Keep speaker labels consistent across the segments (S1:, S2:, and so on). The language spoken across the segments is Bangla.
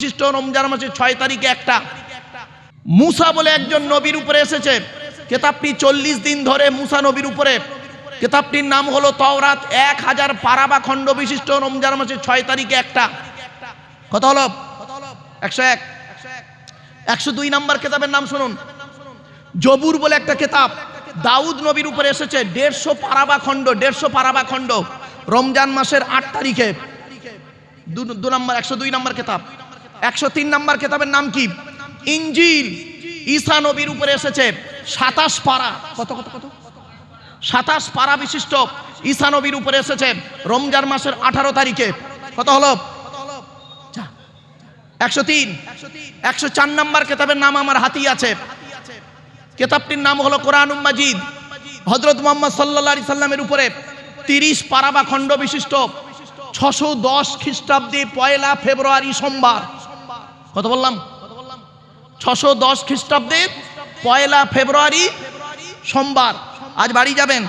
S1: বিশিষ্ট রমজান মাসের 6 তারিখে একটা মুসা বলে একজন নবীর উপরে এসেছে। কিতাবটি 40 দিন ধরে মুসা নবীর উপরে। কিতাবটির নাম হলো তাওরাত। 1000 পারা বা খণ্ড বিশিষ্ট রমজান মাসের 6 তারিখে একটা। কত হলো? 101। 102 নম্বর কিতাবের নাম শুনুন। জবুর বলে একটা কিতাব দাউদ নবীর উপরে এসেছে। 150 পারা বা খণ্ড, 150 পারা বা খণ্ড রমজান মাসের 8 তারিখে। 102 নম্বর কিতাব। 103 নম্বর কিতাবের নাম কি? ইনজিল। ঈসা নবীর উপরে এসেছে। 27 পারা। কত কত কত? 27 পারা বিশিষ্ট ঈসা নবীর উপরে এসেছে রমজান মাসের 18 তারিখে। কত হলো? 103। 104 নম্বর কিতাবের নাম আমার হাতেই আছে। কিতাবটির নাম হলো কোরআনুল মাজিদ। হযরত মুহাম্মদ সাল্লাল্লাহু আলাইহি সাল্লামের উপরে 30 পারা বা খণ্ড বিশিষ্ট 610 খ্রিস্টাব্দে 1 ফেব্রুয়ারি সোমবার। কত বললাম? 610 খ্রিস্টাব্দে 1 ফেব্রুয়ারি সোমবার। আজ বাড়ি যাবেন।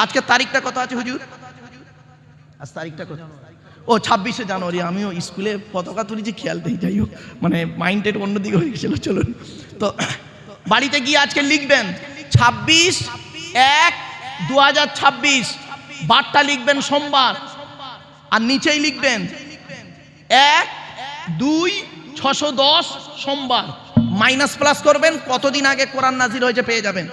S1: আজকে তারিখটা কত আছে হুজুর? আজ তারিখটা কত? ও 26শে জানুয়ারি। আমিও স্কুলে পতাকা তুলেছি, খেয়াল নেই। যাই হোক, মানে মাইন্ডেড অন্যদিকে হয়ে গেছিল। চলুন তো বাড়িতে গিয়ে আজকে লিখবেন 26/1/2026। বারটা লিখবেন সোমবার, আর নিচেই লিখবেন 1-2-610 সোমবার। মাইনাস প্লাস করবেন, কতদিন আগে কোরআন নাজিল হয়েছে পেয়ে যাবেন।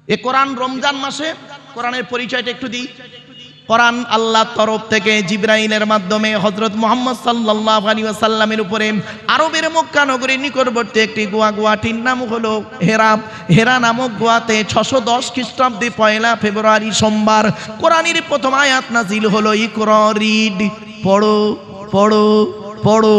S1: এ কোরআন রমজান মাসে। কোরআনের পরিচয়টা একটু দিই। কোরআন আল্লাহর তরফ থেকে জিবরাইলের মাধ্যমে হযরত মুহাম্মদ সাল্লাল্লাহু আলাইহি ওয়াসাল্লামের উপরে আরবের মক্কা নগরীর নিকটবর্তী একটি গুয়াটির নাম হলো হেরা। হেরা নামক গুয়াতে 610 খ্রিস্টাব্দে 1 ফেব্রুয়ারি সোমবার কোরআনের প্রথম আয়াত নাজিল হলো। ইকরা, রিড, পড়ো পড়ো পড়ো।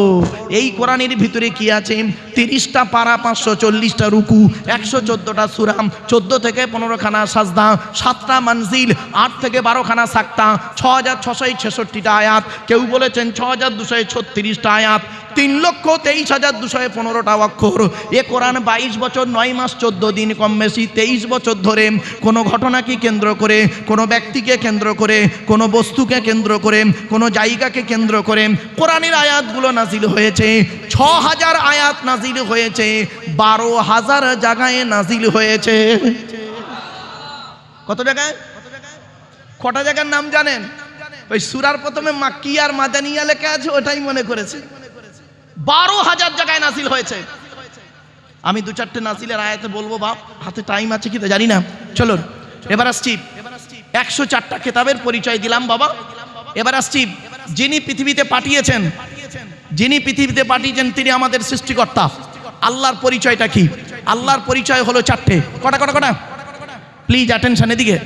S1: এই কোরআনের ভিতরে কি আছে? 30টা পারা, 540টা রুকু, 114টা সূরা, 14 থেকে 15 খানা সাজদা, 7টা মানজিল, 8 থেকে 12 খানা সাক্তা, 6666টা আয়াত। কেউ বলেছেন 6236টা আয়াত, 3,23,215টা অক্ষর। এ কোরআন 22 বছর 9 মাস 14 দিন, কম বেশি 23 বছর ধরে কোনো ঘটনাকে কেন্দ্র করে, কোনো ব্যক্তিকে কেন্দ্র করে, কোনো বস্তুকে কেন্দ্র করে, কোনো জায়গাকে কেন্দ্র করে কোরআনের আয়াতগুলো নাজিল হয়েছে। 6000 আয়াত নাজিল হয়েছে, 12,000 জায়গায় নাজিল হয়েছে। কত জায়গায়? কটা জায়গার নাম জানেন? ওই সূরার প্রথমে মাক্কি আর মাদানিয়া লেখা আছে, ওটাই মনে করেছে। 12,000 জায়গায় নাজিল হয়েছে। আমি 2-4টে নাজিলের আয়াতে বলবো, বাপ হাতে টাইম আছে কি জানি না। চলুন এবার আসছি। 104টা কিতাবের পরিচয় দিলাম বাবা। এবার আসছি যিনি পৃথিবীতে পাঠিয়েছেন, যিনি পৃথিবীতে পাঠিয়েছেন তিনি আমাদের সৃষ্টিকর্তা। আল্লাহর পরিচয়টা কি? আল্লাহর পরিচয় হলো 4টে। কটা কটা কটা? প্লিজ অ্যাটেনশন এদিকে।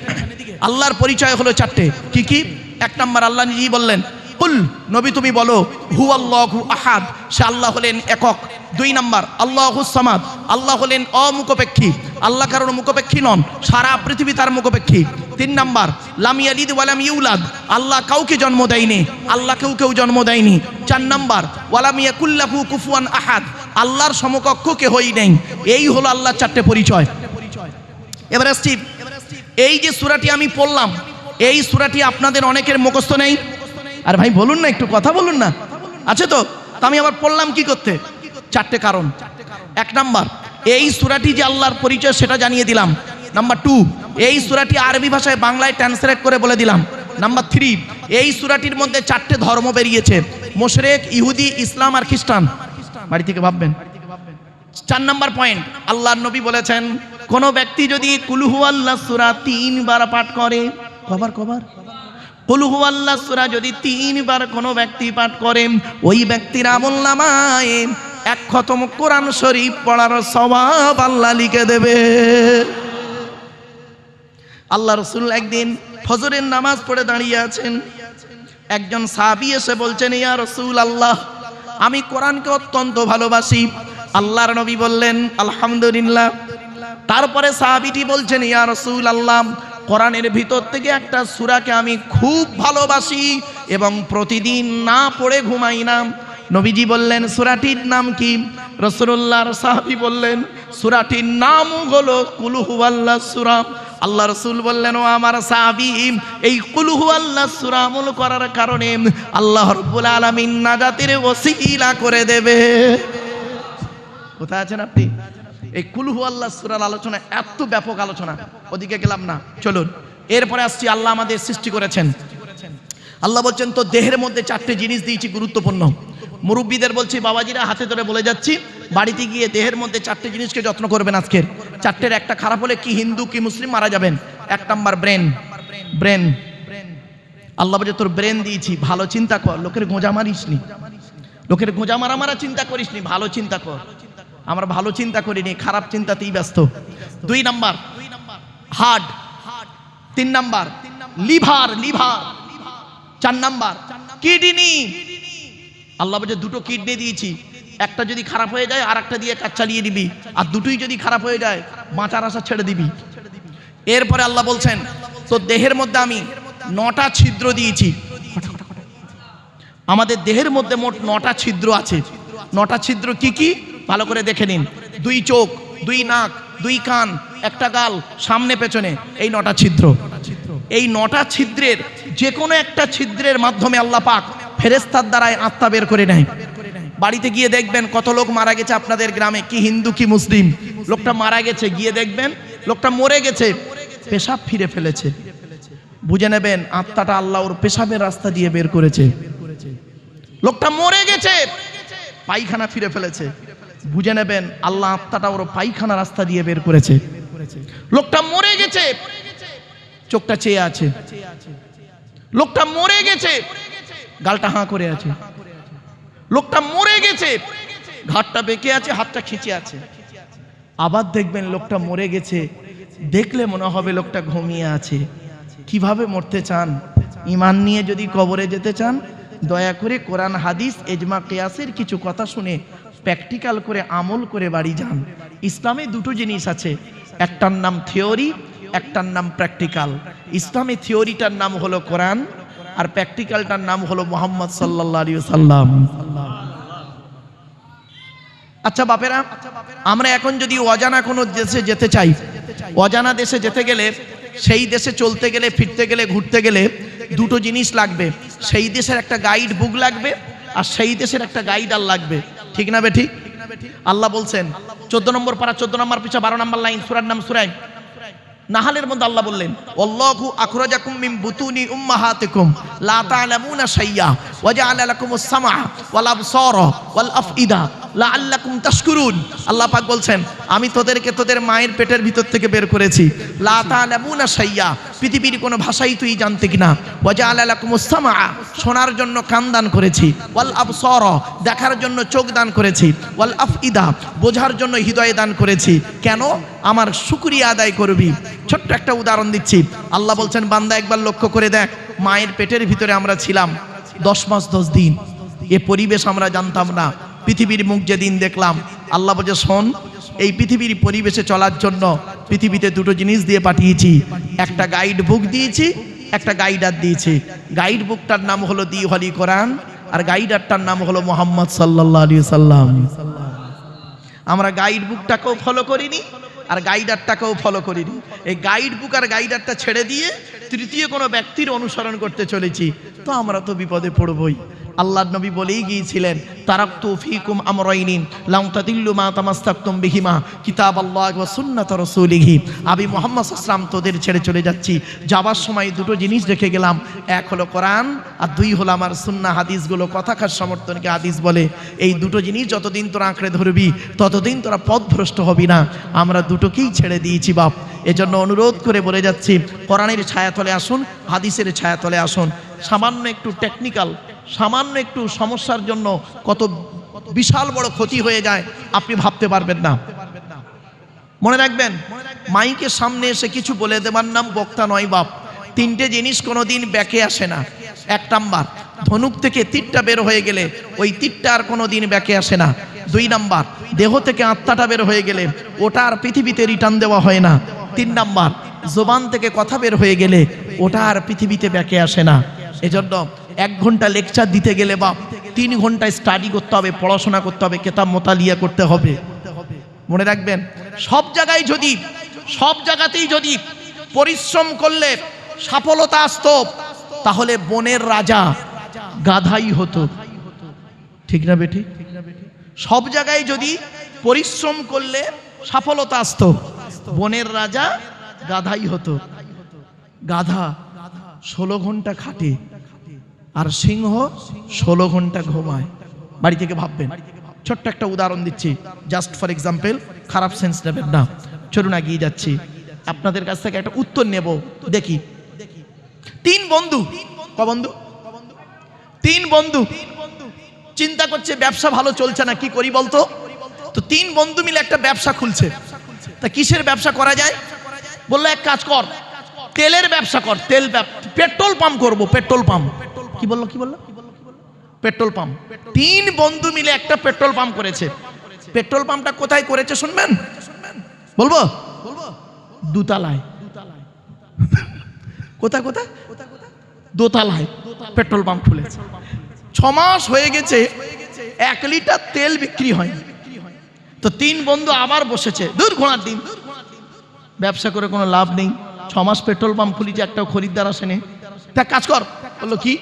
S1: আল্লাহর পরিচয় হলো 4টে। কি কি? 1 নম্বর আল্লাহ নিজেই বললেন, কুল, নবী তুমি বলো, হুয়াল্লাহু আহাদ, সে আল্লাহ হলেন একক। 2 নম্বর আল্লাহুস সামাদ, আল্লাহ হলেন অমুখপেক্ষী। আল্লাহ কারোর মুখপেক্ষী নন, সারা পৃথিবী তার মুখপেক্ষী। 3 নম্বর লাম ইয়ালিদ ওয়া লাম ইউলাদ, আল্লাহ কাউকে জন্ম দেয়নি, আল্লাহ কেউ জন্ম দেয়নি। 4 নম্বর ওয়ালাম ইয়াকুল্লাহু কুফুয়ান আহাদ, আল্লাহর সমকক্ষ কেহই নেই। এই হলো আল্লাহর 4টে পরিচয়। এবার আসছি, এই যে সূরাটি আমি পড়লাম, এই সূরাটি আপনাদের অনেকের মুখস্থ নেই। আর ভাই বলুন না, একটু কথা বলুন না। আছে তো? আমি আবার পড়লাম কি করতে? 4টে কারণ। 1 নম্বর, এই সূরাটি যে আল্লাহর পরিচয় সেটা জানিয়ে দিলাম। নাম্বার 2, এই সূরাটি আরবি ভাষায় বাংলায় ট্রান্সলেট করে বলে দিলাম। নাম্বার 3, এই সূরাটির মধ্যে 4টে ধর্ম বেরিয়েছে, মুশরিক, ইহুদি, ইসলাম আর খ্রিস্টান। বাড়ি থেকে ভাববেন। 4 নম্বর পয়েন্ট, আল্লাহর নবী বলেছেন কোন ব্যক্তি যদি কুল হুয়াল্লাহ সূরা 3 বার পাঠ করে, কবার কুল হুয়াল্লাহ সূরা যদি 3 বার কোনো ব্যক্তি পাঠ করে, ওই ব্যক্তির আমলনামায় 1 খতম কোরআন শরীফ পড়ার সওয়াব আল্লাহ লিখে দেবে। আল্লাহ রাসূল একদিন ফজরের নামাজ পড়ে দাঁড়িয়ে আছেন। একজন সাহাবী এসে বলছেন, ইয়া রাসূলুল্লাহ, আমি কোরআনকে অত্যন্ত ভালোবাসি। আল্লাহর নবী বললেন, আলহামদুলিল্লাহ। তারপরে সাহাবীটি বলছেন, ইয়া রাসূলুল্লাহ, কোরআনের ভিতর থেকে একটা সূরাকে আমি খুব ভালোবাসি এবং প্রতিদিন না পড়ে ঘুমাই না। নবীজি বললেন, সূরাটির নাম কি? রাসূলুল্লাহর সাহাবী বললেন, সূরাটির নাম হলো কুল হুয়াল্লাহ সূরা। আল্লাহ রাসূল বললেন, ও আমার সাহাবী, এই কুল হুয়াল্লাহ সূরা আমল করার কারণে আল্লাহ রাব্বুল আলামিন নাজাতের ওসিলা করে দেবে। কোথায় আছেন আপনি? এই কুল হুয়াল্লাহ সূরার আলোচনা এত ব্যাপক আলোচনা, ওদিকে গেলাম না, চলুন এরপরে আসছি। আল্লাহ আমাদের সৃষ্টি করেছেন। আল্লাহ বলছেন, তো দেহের মধ্যে 4টে জিনিস দিয়েছি গুরুত্বপূর্ণ। মুরব্বীদের বলছি, বাবাজিরা হাতে ধরে বলে যাচ্ছি, বাড়িতে গিয়ে দেহের মধ্যে 4টে জিনিসকে যত্ন করবেন। আজকের 4টের একটা খারাপ হলে কি হিন্দু কি মুসলিম মারা যাবেন। 1 নাম্বার ব্রেন। ব্রেন আল্লাহ বলছে, তোর ব্রেন দিয়েছি, ভালো চিন্তা কর, লোকের গোঁজা মারিস নি, লোকের গোঁজা মারা চিন্তা করিস নি, ভালো চিন্তা কর। আমরা ভালো চিন্তা করিনি, খারাপ চিন্তাতেই ব্যস্ত। 2 number heart. 3 number liver. 4 number kidney. আল্লাহ বলছে, 2টো কিডনি দিয়েছি, একটা যদি খারাপ হয়ে যায় আর একটা দিয়ে কাজ চালিয়ে দিবি, আর দুটোই যদি খারাপ হয়ে যায় বাঁচার আশা ছেড়ে দিবি। এরপরে আল্লাহ বলছেন, তো দেহের মধ্যে আমি 9টা ছিদ্র দিয়েছি। আমাদের দেহের মধ্যে মোট 9টা ছিদ্র আছে। 9টা ছিদ্র কি কি ভালো করে দেখে নিন। 2 চোখ, 2 নাক, 2 কান, 1টা গাল, সামনে পেছনে, এই 9টা ছিদ্র। এই 9টা ছিদ্রের যে কোনো একটা ছিদ্রের মাধ্যমে আল্লাহ পাক ফেরেশতার দ্বারাই আত্মা বের করে নেয়। বাড়িতে গিয়ে দেখবেন কত লোক মারা গেছে আপনাদের গ্রামে, কি হিন্দু কি মুসলিম, লোকটা মারা গেছে, গিয়ে দেখবেন লোকটা মরে গেছে, পেশাব ফিরে ফেলেছে। বুঝে নেবেন আত্মাটা আল্লাহ ওর পেশাবের রাস্তা দিয়ে বের করেছে। লোকটা মরে গেছে, পায়খানা ফিরে ফেলেছে, বুঝে নেবেন আল্লাহ আত্মাটা ওর পায়খানা রাস্তা দিয়ে বের করেছে। লোকটা মরে গেছে, চোখটা চেয়ে আছে। লোকটা মরে গেছে, গালটা হাঁ করে আছে। লোকটা মরে গেছে, ঘাটটা বেঁকে আছে, হাতটা খিঁচে আছে। আবার দেখবেন লোকটা মরে গেছে, দেখলে মনে হবে লোকটা ঘুমিয়ে আছে। কিভাবে মরতে চান? ঈমান নিয়ে যদি কবরে যেতে চান, দয়া করে কোরআন হাদিস ইজমা কিয়াসের কিছু কথা শুনে প্র্যাকটিক্যাল করে আমল করে বাড়ি যান। ইসলামে 2টো জিনিস আছে, একটার নাম থিওরি, একটার নাম প্র্যাকটিক্যাল। ইসলামে থিওরিটার নাম হলো কোরআন, আর প্র্যাকটিক্যালটার নাম হলো মুহাম্মদ সাল্লাল্লাহু আলাইহি ওয়াসাল্লাম। আচ্ছা বাপেরা, আমরা এখন যদি অজানা কোনো দেশে যেতে চাই, অজানা দেশে যেতে গেলে, সেই দেশে চলতে গেলে, ফিরতে গেলে, ঘুরতে গেলে 2টো জিনিস লাগবে। সেই দেশের একটা গাইড বুক লাগবে, আর সেই দেশের একটা গাইডার লাগবে। ঠিক না বেঠিক? আল্লাহ বলছেন 14 নম্বর পারা 14 নম্বর পিছা 12 নম্বর লাইন, সূরার নাম সূরা নাহালের মধ্যে আল্লাহ বললেন, আল্লাহু আখরাজাকুম মিন বুতুনি উম্মাহাতিকুম লা তা'লামুনা শাইয়া ওয়া জা'আলা লাকুমুস সামআ ওয়াল আবসারা ওয়াল আফইদা লাআল্লাকুম তাশকুরুন। আল্লাহ পাক বলছেন, আমি তোদেরকে তোদের মায়ের পেটের ভিতর থেকে বের করেছি। লা তা'লামুনা শাইয়া, পৃথিবীর কোনো ভাষাই তুই জানতে কিনা। ওয়া জা'আলা লাকুমুস সামআ, শোনার জন্য কান দান করেছি। ওয়াল আবসারা, দেখার জন্য চোখ দান করেছি। ওয়াল আফইদা, বোঝার জন্য হৃদয় দান করেছি। কেন? আমার শুকরিয়া আদায় করবি। ছোট্ট একটা উদাহরণ দিচ্ছি। আল্লাহ বলছেন, বান্দা একবার লক্ষ্য করে দেখ, মায়ের পেটের ভিতরে আমরা ছিলাম 10 মাস 10 দিন। এ পরিবেশ আমরা জানতাম না। পৃথিবীর মুখ যেদিন দেখলাম, আল্লাহ বলছে, শোন, এই পৃথিবীর পরিবেশে চলার জন্য পৃথিবীতে 2টো জিনিস দিয়ে পাঠিয়েছি। একটা গাইড বুক দিয়েছি, একটা গাইডার দিয়েছি। গাইড বুকটার নাম হলো দি হলি কোরআন, আর গাইডারটার নাম হলো মুহাম্মদ সাল্লাল্লাহু আলাইহি সাল্লাম। আমরা গাইড বুকটাকেও ফলো করিনি, আর গাইডারটাকেও ফলো করিনি। এই গাইড বুক আর গাইডারটা ছেড়ে দিয়ে তৃতীয় কোনো ব্যক্তির অনুসরণ করতে চলেছি, তো আমরা তো বিপদে পড়বই। আল্লাহর নবী বলেই গিয়েছিলেন, তারাকতু ফীকুম আমরাইনি লাম তাদিল্লু মা তামাসসাকতুম বিহিমা কিতাবাল্লাহি ওয়া সুন্নাত রাসূলিহি। আমি মুহাম্মদ সাল্লাল্লাহু আলাইহি ওয়াসাল্লাম তোদের ছেড়ে চলে যাচ্ছি। যাবার সময় 2টো জিনিস রেখে গেলাম, এক হলো কোরআন, আর 2 হলো আমার সুন্নাহ হাদিসগুলো। কথাকার সমর্থনকে হাদিস বলে। এই 2টো জিনিস যতদিন তোরা আঁকড়ে ধরবি, ততদিন তোরা পথভ্রষ্ট হবি না। আমরা 2টোকেই ছেড়ে দিয়েছি বাপ। এজন্য অনুরোধ করে বলে যাচ্ছি, কোরআনের ছায়াতলে আসুন, হাদিসের ছায়াতলে আসুন। সামান্য একটু টেকনিক্যাল, সামান্য একটু সমস্যার জন্য কত বিশাল বড় ক্ষতি হয়ে যায় আপনি ভাবতে পারবেন না। মনে রাখবেন, মাইকের সামনে এসে কিছু বলে দেবার নাম বক্তা নয় বাপ। 3টে জিনিস কোনোদিন ব্যাকে আসে না। 1 নাম্বার, ধনুক থেকে তীরটা বের হয়ে গেলে ওই তীরটা আর কোনোদিন ব্যাকে আসে না। 2 নাম্বার, দেহ থেকে আত্মাটা বের হয়ে গেলে ওটা আর পৃথিবীতে রিটার্ন দেওয়া হয় না। 3 নাম্বার, জবান থেকে কথা বের হয়ে গেলে ওটা আর পৃথিবীতে ব্যাকে আসে না। এজন্য 1 ঘন্টা লেকচার দিতে গেলে বাপ 3 ঘন্টা স্টাডি করতে হবে, পড়াশোনা করতে হবে, কিতাব মোতালিয়া করতে হবে। মনে রাখবেন, সব জায়গাতেই যদি পরিশ্রম করলে সফলতা আসতো, তাহলে বনের রাজা গাধাই হতো। ঠিক না বেটি? সব জায়গায় যদি পরিশ্রম করলে সফলতা আসতো, বনের রাজা গাধাই হতো। গাধা 16 ঘন্টা খাটে আর সিংহ 16 ঘন্টা ঘুমায়। বাড়ি থেকে ভাববেন। ছোট্ট একটা উদাহরণ দিচ্ছি, জাস্ট ফর এক্সাম্পল, খারাপ সেন্স নেবেন না। চলুন এগিয়ে যাচ্ছি, আপনাদের কাছ থেকে একটা উত্তর নেব। দেখি, 3 বন্ধু, তিন বন্ধু চিন্তা করছে ব্যবসা ভালো চলছে না, কি করি বলতো? তো 3 বন্ধু মিলে একটা ব্যবসা খুলছে। তা কিসের ব্যবসা করা যায়? বললো এক কাজ কর, তেলের ব্যবসা কর, পেট্রোল পাম্প করবো, পেট্রোল পাম্প। কি বললো? Petrol pump. 3 বন্ধু মিলে একটা পেট্রোল পাম্প করেছে। পেট্রোল পাম্পটা কোথায় করেছে শুনবেন? বলবো? দোতলায়। কোথায়? দোতলায় পেট্রোল পাম্প খুলেছে। 6 মাস হয়ে গেছে, 1 লিটার তেল বিক্রি হয়নি। তো 3 বন্ধু আবার বসেছে, দূর ঘোড়ার দিন, ব্যবসা করে কোনো লাভ নেই। 6 মাস পেট্রোল পাম্প খুলেছে, একটাও খরিদ্দার আসেনি। তা কাজ কর। বললো কি?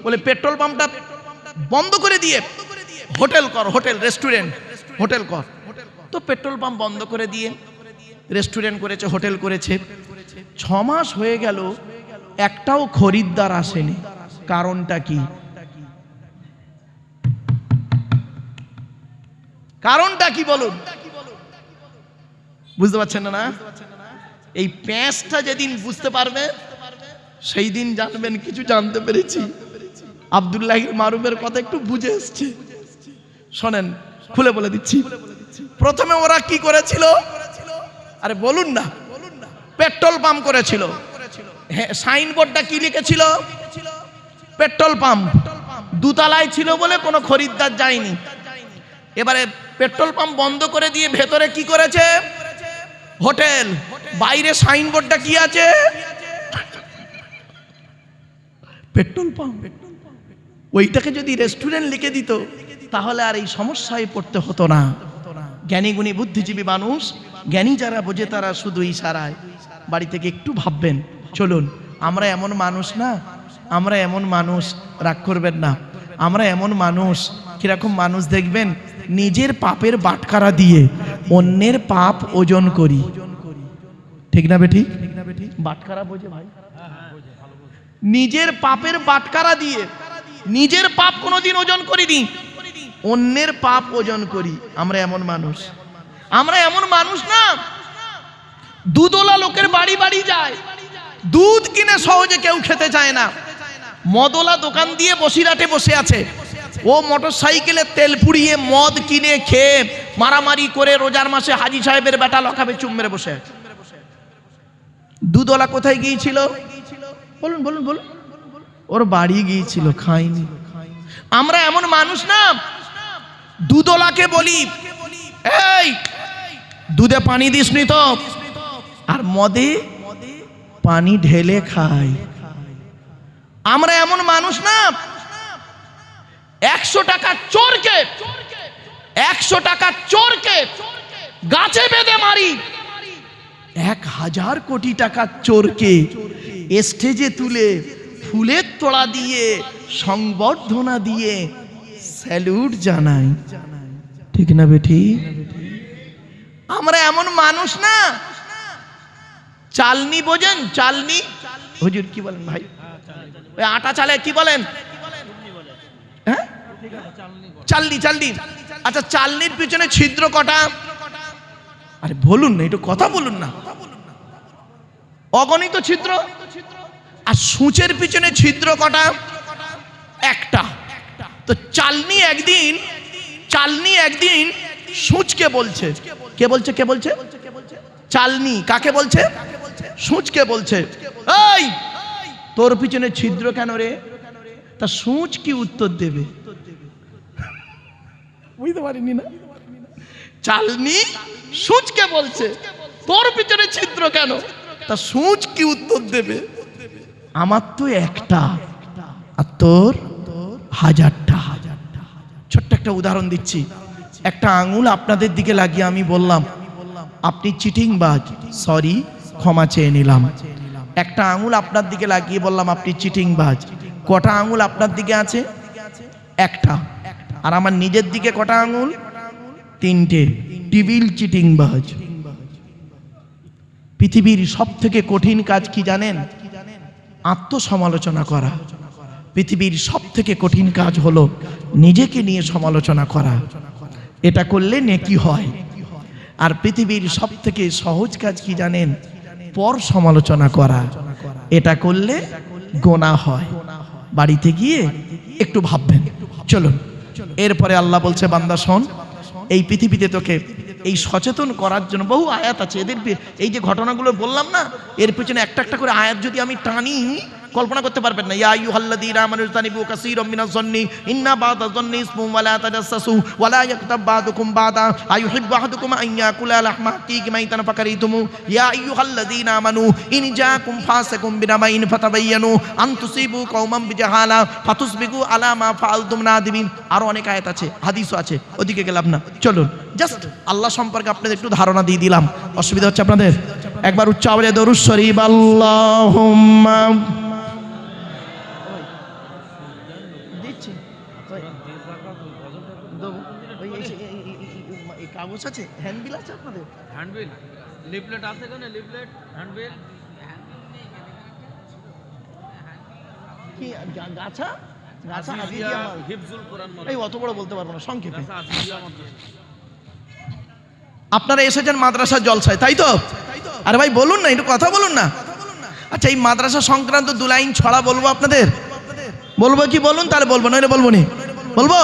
S1: বলে পেট্রোল পাম্পটা বন্ধ করে দিয়ে হোটেল কর, রেস্টুরেন্ট কর। তো পেট্রোল পাম্প বন্ধ করে দিয়ে রেস্টুরেন্ট করেছে, হোটেল করেছে। 6 মাস হয়ে গেল, একটাও খরিদ্দার আসেনি। কারণটা কি? বলুন? বুঝতে পারছেন না? এই প্যাঁচটা যেদিন বুঝতে পারবে, সেই দিন জানবেন কিছু জানতে পেরেছি। আব্দুল্লাহ মারুফের কথা একটু বুঝে এসছে। শোনেন, খুলে বলে দিচ্ছি। প্রথমে ওরা কি করেছিল? আরে বলুন না, পেট্রোল পাম্প করেছিল। সাইনবোর্ডটা কি লিখেছিল? Petrol pump. দোতলায় ছিল বলে কোনো খরিদ্দার যায়নি। এবারে পেট্রোল পাম্প বন্ধ করে দিয়ে ভেতরে কি করেছে? হোটেল। বাইরে সাইনবোর্ডটা কি আছে? Petrol pump. ওইটাকে যদি রেস্টুরেন্ট লিখে দিত, তাহলে আর এই সমস্যায় পড়তে হতো না। জ্ঞানী গুণী বুদ্ধিজীবী মানুষ, জ্ঞানী যারা বোঝে তারা শুধু ইশারায়। বাড়ি থেকে একটু ভাববেন। চলুন, আমরা এমন মানুষ না, আমরা এমন মানুষ, রাগ করবেন না, আমরা এমন মানুষ, কিরকম মানুষ দেখবেন, নিজের পাপের বাটখারা দিয়ে অন্যের পাপ ওজন করি। ঠিক না বেঠি? বাটখারা বোঝে ভাই? নিজের পাপের বাটখারা দিয়ে নিজের পাপ কোনোদিন ওজন করিনি, অন্যের পাপ ওজন করি। আমরা এমন মানুষ না, দুধওয়ালা লোকের বাড়ি বাড়ি যায়, দুধ কিনে সহজে কেউ খেতে চায় না। মদওয়ালা দোকান দিয়ে বসিরহাটে বসে আছে, ও মোটর সাইকেলে তেল পুড়িয়ে মদ কিনে খেয়ে মারামারি করে রোজার মাসে হাজি সাহেবের বেটা লকাবে চুম মেরে বসে আছে। দুধওয়ালা কোথায় গিয়েছিল? বলুন? ওর বাড়ি গিয়েছিল, খাইনি। আমরা এমন মানুষ না, দুধওয়ালাকে বলি, এই দুধে পানি দিসনি তো, আর মদে পানি ঢেলে খাই। আমরা এমন মানুষ না, 100 টাকা চোরকে গাছে বেঁধে মারি, 1000 কোটি টাকার চোরকে স্টেজে তুলে ফুলের তোড়া দিয়ে সংবর্ধনা দিয়ে স্যালুট জানাই। ঠিক না বেঠি? আমরা এমন মানুষ না, চালনি বোঝেন? চালনি, হুজুর কি বলেন ভাই? ওই আটা চালে কি বলেন? হ্যাঁ, চালনি। আচ্ছা, চালনির পিছনে ছিদ্র কটা? আরে বলুন না, একটু কথা বলুন না। অগণিত ছিদ্র। আর সূচের পিছনে ছিদ্র কটা? একটা। তো চালনি একদিন সূচকে বলছে, কে বলছে? চালনি কাকে বলছে? সূচকে বলছে, এই তোর পিছনে ছিদ্র কেন রে? তা সূচ কি উত্তর দেবে? বুঝতে পারিনি না? চালনি সূচকে বলছে, তোর পিছনে ছিদ্র কেন? তা সূচ কি উত্তর দেবে? আমার তো একটা, আর তোর 1000টা। ছোট্ট একটা উদাহরণ দিচ্ছি। একটা আঙুল আপনাদের দিকে লাগিয়ে আমি বললাম, আপনি চিটিংবাজ, সরি, ক্ষমা চেয়ে নিলাম। একটা আঙুল আপনার দিকে লাগিয়ে বললাম আপনি চিটিংবাজ। কটা আঙুল আপনার দিকে আছে? একটা। আর আমার নিজের দিকে কটা আঙুল? তিনটে। টিবিল চিটিংবাজ। পৃথিবীর সব থেকে কঠিন কাজ কি জানেন? আত্মসমালোচনা করা। পৃথিবীর সব থেকে কঠিন কাজ হলো নিজেকে নিয়ে সমালোচনা করা। এটা করলে নেকি হয়। আর পৃথিবীর সব থেকে সহজ কাজ কি জানেন? পর সমালোচনা করা। এটা করলে গোনাহ হয়। বাড়িতে গিয়ে একটু ভাববেন। চলুন, এরপরে আল্লাহ বলছে, বান্দা শোন, এই পৃথিবীতে তোকে এই সচেতন করার জন্য বহু আয়াত আছে। এদের এই যে ঘটনাগুলো বললাম না, এর পেছনে একটা একটা করে আয়াত যদি আমি টানি, কল্পনা করতে পারবেন না। ইয়া আইয়ুহাল্লাযীনা আমানু ইজতানিবু কাসীরাম মিনাজ যন্নি ইন্না বা'দা যন্নি ইসমুন ওয়া লা তাজাসসু ওয়া লা ইয়াগতাব বা'দুকুম বা'দা আইয়ুহিব্বু আহাদুকুম আন ইয়াকুলা লাহমা আখীহি মাইতান ফাকারিতুমু ইয়া আইয়ুহাল্লাযীনা আমানু ইন জাআকুম ফাসিকুম বিনাবাইন ফাতাবায়ানু আন তুসিবু কওমান বিজাহালা ফাতুসবিকু আলা মা ফাআলতুম নাদিমিন। আরো অনেক আয়াত আছে, হাদিসও আছে, ওদিকে গেলাম না। চলুন, জাস্ট আল্লাহ সম্পর্কে আপনাদের একটু ধারণা দিয়ে দিলাম। অসুবিধা হচ্ছে আপনাদের? একবার উচ্চ আওয়াজে দরুদ শরীফ আল্লাহুম্মা কাগজ আছে, হ্যান্ডবিল আছে আপনাদের?
S2: হ্যান্ডবিল লিফলেট আছে কেন? লিফলেট হ্যান্ডবিল
S1: কি গাছা গাছা আজিজিয়া
S2: হিফজুল কোরআন
S1: এই অত বড় বলতে পারবো না, সংক্ষেপে।
S2: গাছা আজিজিয়া মাদ্রাসা।
S1: আপনারা এসেছেন মাদ্রাসার জলসায়, তাই তো? আরে ভাই বলুন না, একটু কথা বলুন না। আচ্ছা, এই মাদ্রাসা সংক্রান্ত দু লাইন ছড়া বলবো আপনাদের। বলবো কি বলুন? তাহলে বলবো, নইলে বলবো নি। বলবো?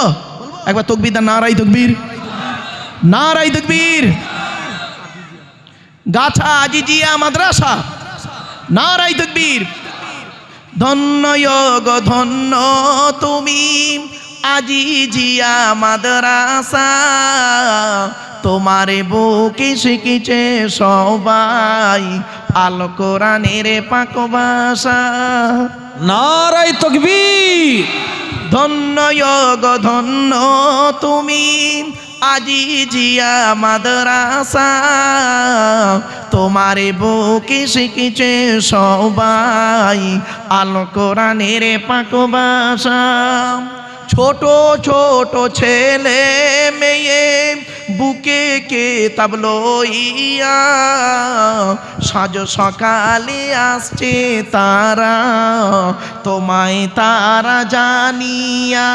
S1: একবার তাকবীর দেন, নারায়ে তাকবীর, নারায়ে তাকবীর। গাছা আজিজিয়া মাদ্রাসা, নারায়ে তাকবীর। ধন্য গো ধন্য তুমি আজিজিয়া মাদ্রাসা, তোমারে বুকে শিখেছে সবাই আল কোরআনের পাক ভাষা।
S2: নারায়ে তাকবীর।
S1: ধন্য গো ধন্য তুমি আজিজিয়া মাদ্রাসা, তোমারে বুকে শিখেছে সবাই আল কোরআনের পাক ভাষা। ছোট ছোট ছেলে মেয়ে বুকে কিতাব লইয়া সাজ সকালে আসছে তারা, তোমায় তারা জানিয়া।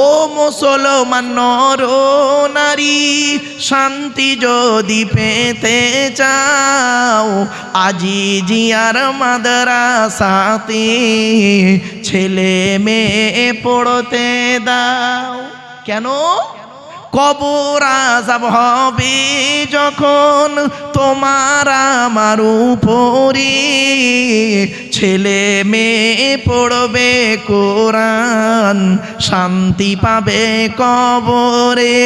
S1: ও মুসলমান নর নারী, শান্তি যদি পেতে চাও আজিজিয়ার মাদ্রাসাতে ছেলে মেয়ে পড়তে দাও। কেন? কবর আযাব হবে যখন তোমার আমার উপরে, ছেলে মেয়ে পড়বে কোরআন শান্তি পাবে কবরে।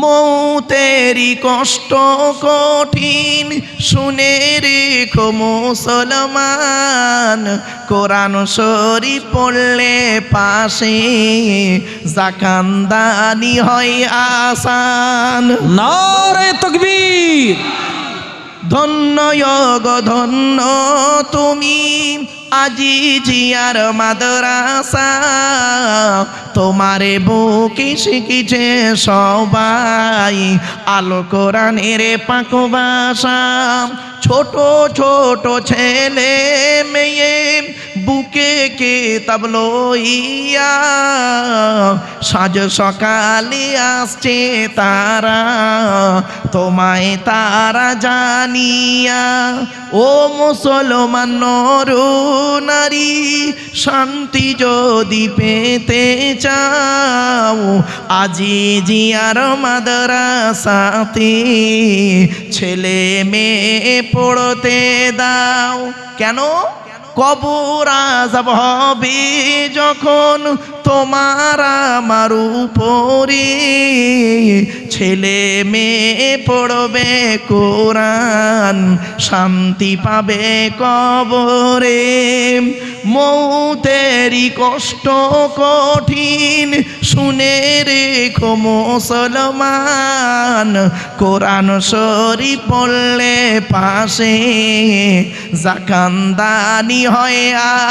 S1: মৌতেরি কষ্ট কঠিন শুনে রেখো মুসলমান, কোরআন শরীফ পড়লে পাশে জাকান্দানি হয় আসান।
S2: নারায়ে তাকবীর।
S1: ধন্য গো ধন্য তুমি আজিজিয়ার মাদ্রাসা, তোমারে বুকে শিখেছে সবাই আল কোরআনের পাক ভাষা। ছোট ছোট ছেলে মেয়ে বুকে কিতাব লইয়া সাজ সকালে আসছে তারা, তোমায় তারা জানিয়া। ও মুসলমান নর নারী, শান্তি যদি পেতে চাও আজিজিয়ার মাদ্রাসাতে ছেলে মেয়ে পড়তে দাও। কেন? কবর আযাব হবে যখন তোমার আমার উপরে, ছেলে মেয়ে পড়বে কোরআন, শান্তি পাবে কবরে। মৌতেরি কষ্ট কঠিন শুনে রেখো মুসলমান, কোরআন শরীফ পড়লে পাশে জাকান্দানি হয়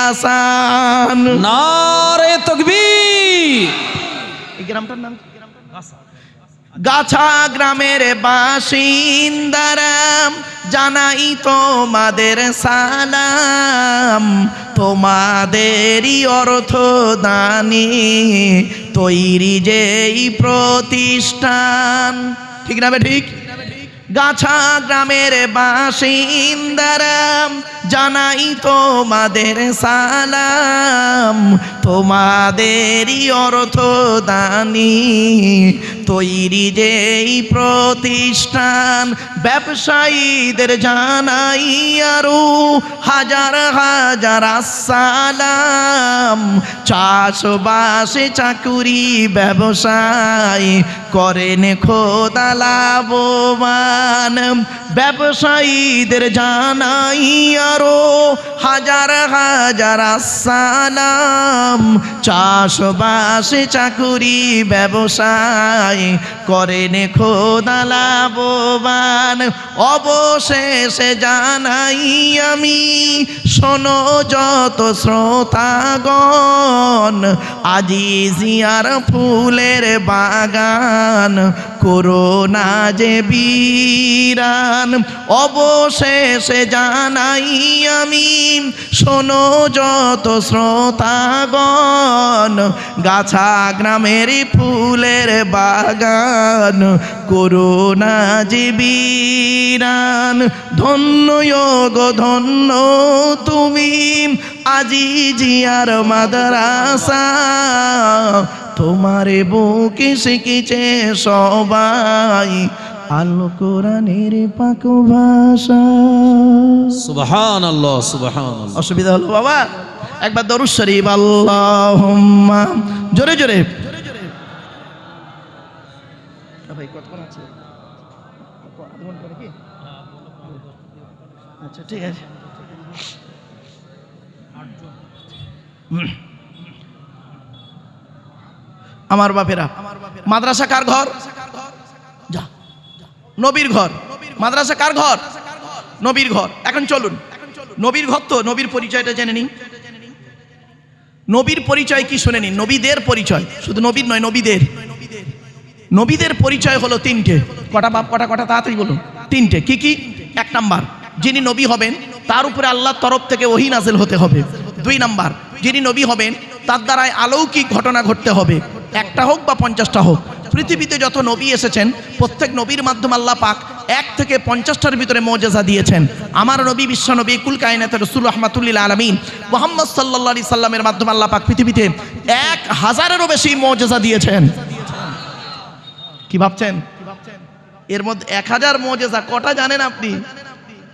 S1: আসান।
S3: নারে তাকবীর।
S1: এই গ্রামটার নাম কি? গাছা গ্রামের বাসিন্দারা জানাই তোমাদের সালাম, তোমাদেরই অর্থ দানে তৈরি যেই প্রতিষ্ঠান। ঠিক না বে ঠিক? গাছা গ্রামের বাসিন্দারা জানাই তোমাদের সালাম, তোমাদেরই অর্থ দানি তৈরি যেই প্রতিষ্ঠান। ব্যবসায়ীদের জানাই আরো হাজার হাজার আসসালাম, চাষবাসে চাকুরি ব্যবসায় করেন খোদা লাভবান। ব্যবসায়ীদের জানাই আরো হাজার হাজার আসসালাম, চাষবাসে চাকুরি ব্যবসায় করেন খোদা লাভবান। অবশেষে জানাই আমি শোনো যত শ্রোতাগণ, আজিজিয়ার ফুলের বাগান করোনা যে বিরান। অবশেষে জানাই আমি শোনো যত শ্রোতাগণ, গাছা গ্রামের ফুলের বাগান করোনা যে বিরান। ধন্য গো ধন্য তুমি আজিজিয়ার মাদ্রাসা, তোমারে বুকে শিখেছে সবাই আল কোরআনের পাক ভাষা।
S3: সুবহানাল্লাহ সুবহানাল্লাহ।
S1: অসুবিধা হলো বাবা? একবার দরুদ শরীফ আল্লাহুম্মা, জোরে জোরে। ভাই কতক্ষণ আছে? আধ ঘন্টা নাকি? আচ্ছা ঠিক আছে। আমার বাপেরা, মাদ্রাসা কার ঘর? যা, নবীর ঘর। মাদ্রাসা কার ঘর? নবীর ঘর। এখন চলুন, নবীর ঘর তো নবীর পরিচয়টা জেনে নিন। নবীর পরিচয় কি শুনে নিন। নবীদের পরিচয়, শুধু নবীর নয়, নবীদের। নবীদের পরিচয় হলো তিনটে। কটা বাপ? কটা কটা? তাড়াতাড়ি বলুন। তিনটে। কি কি? এক নাম্বার, যিনি নবী হবেন তার উপরে আল্লাহর তরফ থেকে ওহী নাযিল হতে হবে। দুই নাম্বার, যিনি নবী হবেন তার দ্বারাই অলৌকিক ঘটনা ঘটতে হবে, একটা হোক বা 50টা হোক। পৃথিবীতে যত নবী এসেছেন প্রত্যেক নবীর মাধ্যমে আল্লাহ পাক 1 থেকে 50টার ভিতরে মুজিজা দিয়েছেন। আমার নবী, বিশ্ব নবী, কুল কায়নাতের রাসূল রাহমাতুল্লিল আলামিন মুহাম্মদ সাল্লাল্লাহু আলাইহি সাল্লামের মাধ্যমে আল্লাহ পাক পৃথিবীতে 1000-এরও বেশি মুজিজা দিয়েছেন। কি ভাবছেন? এর মধ্যে 1000 মুজিজা কটা জানেন আপনি?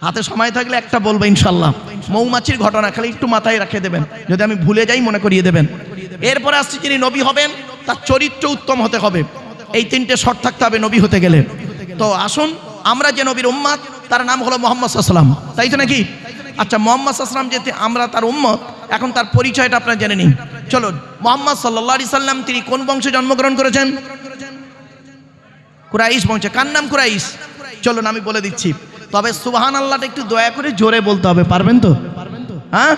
S1: হাতে সময় থাকলে একটা বলবো ইনশাআল্লাহ। মৌমাছির ঘটনা খালি একটু মাথায় রেখে দেবেন, যদি আমি ভুলে যাই মনে করিয়ে দেবেন। এরপরে আসছে যিনি নবী হবেন তার চরিত্র উত্তম হতে হবে। এই তিনটে শর্ত থাকতে হবে নবী হতে গেলে। তো আসুন, আমরা যে নবীর উম্মত তার নাম হলো মুহাম্মদ সাল্লাল্লাহু আলাইহি ওয়াসাল্লাম, তাই তো নাকি? আচ্ছা, মুহাম্মদ সাল্লাল্লাহু আলাইহি ওয়াসাল্লাম যেতে আমরা তার উম্মত, এখন তার পরিচয়টা আপনারা জেনে নিন। চলুন, মুহাম্মদ সাল্লাল্লাহু আলাইহি সাল্লাম তিনি কোন বংশে জন্মগ্রহণ করেছেন? কুরাইশ বংশে। কার নাম কুরাইশ? চলুন আমি বলে দিচ্ছি, তবে সুবহানাল্লাহটা একটু দয়া করে জোরে বলতে হবে। পারবেন তো? হ্যাঁ,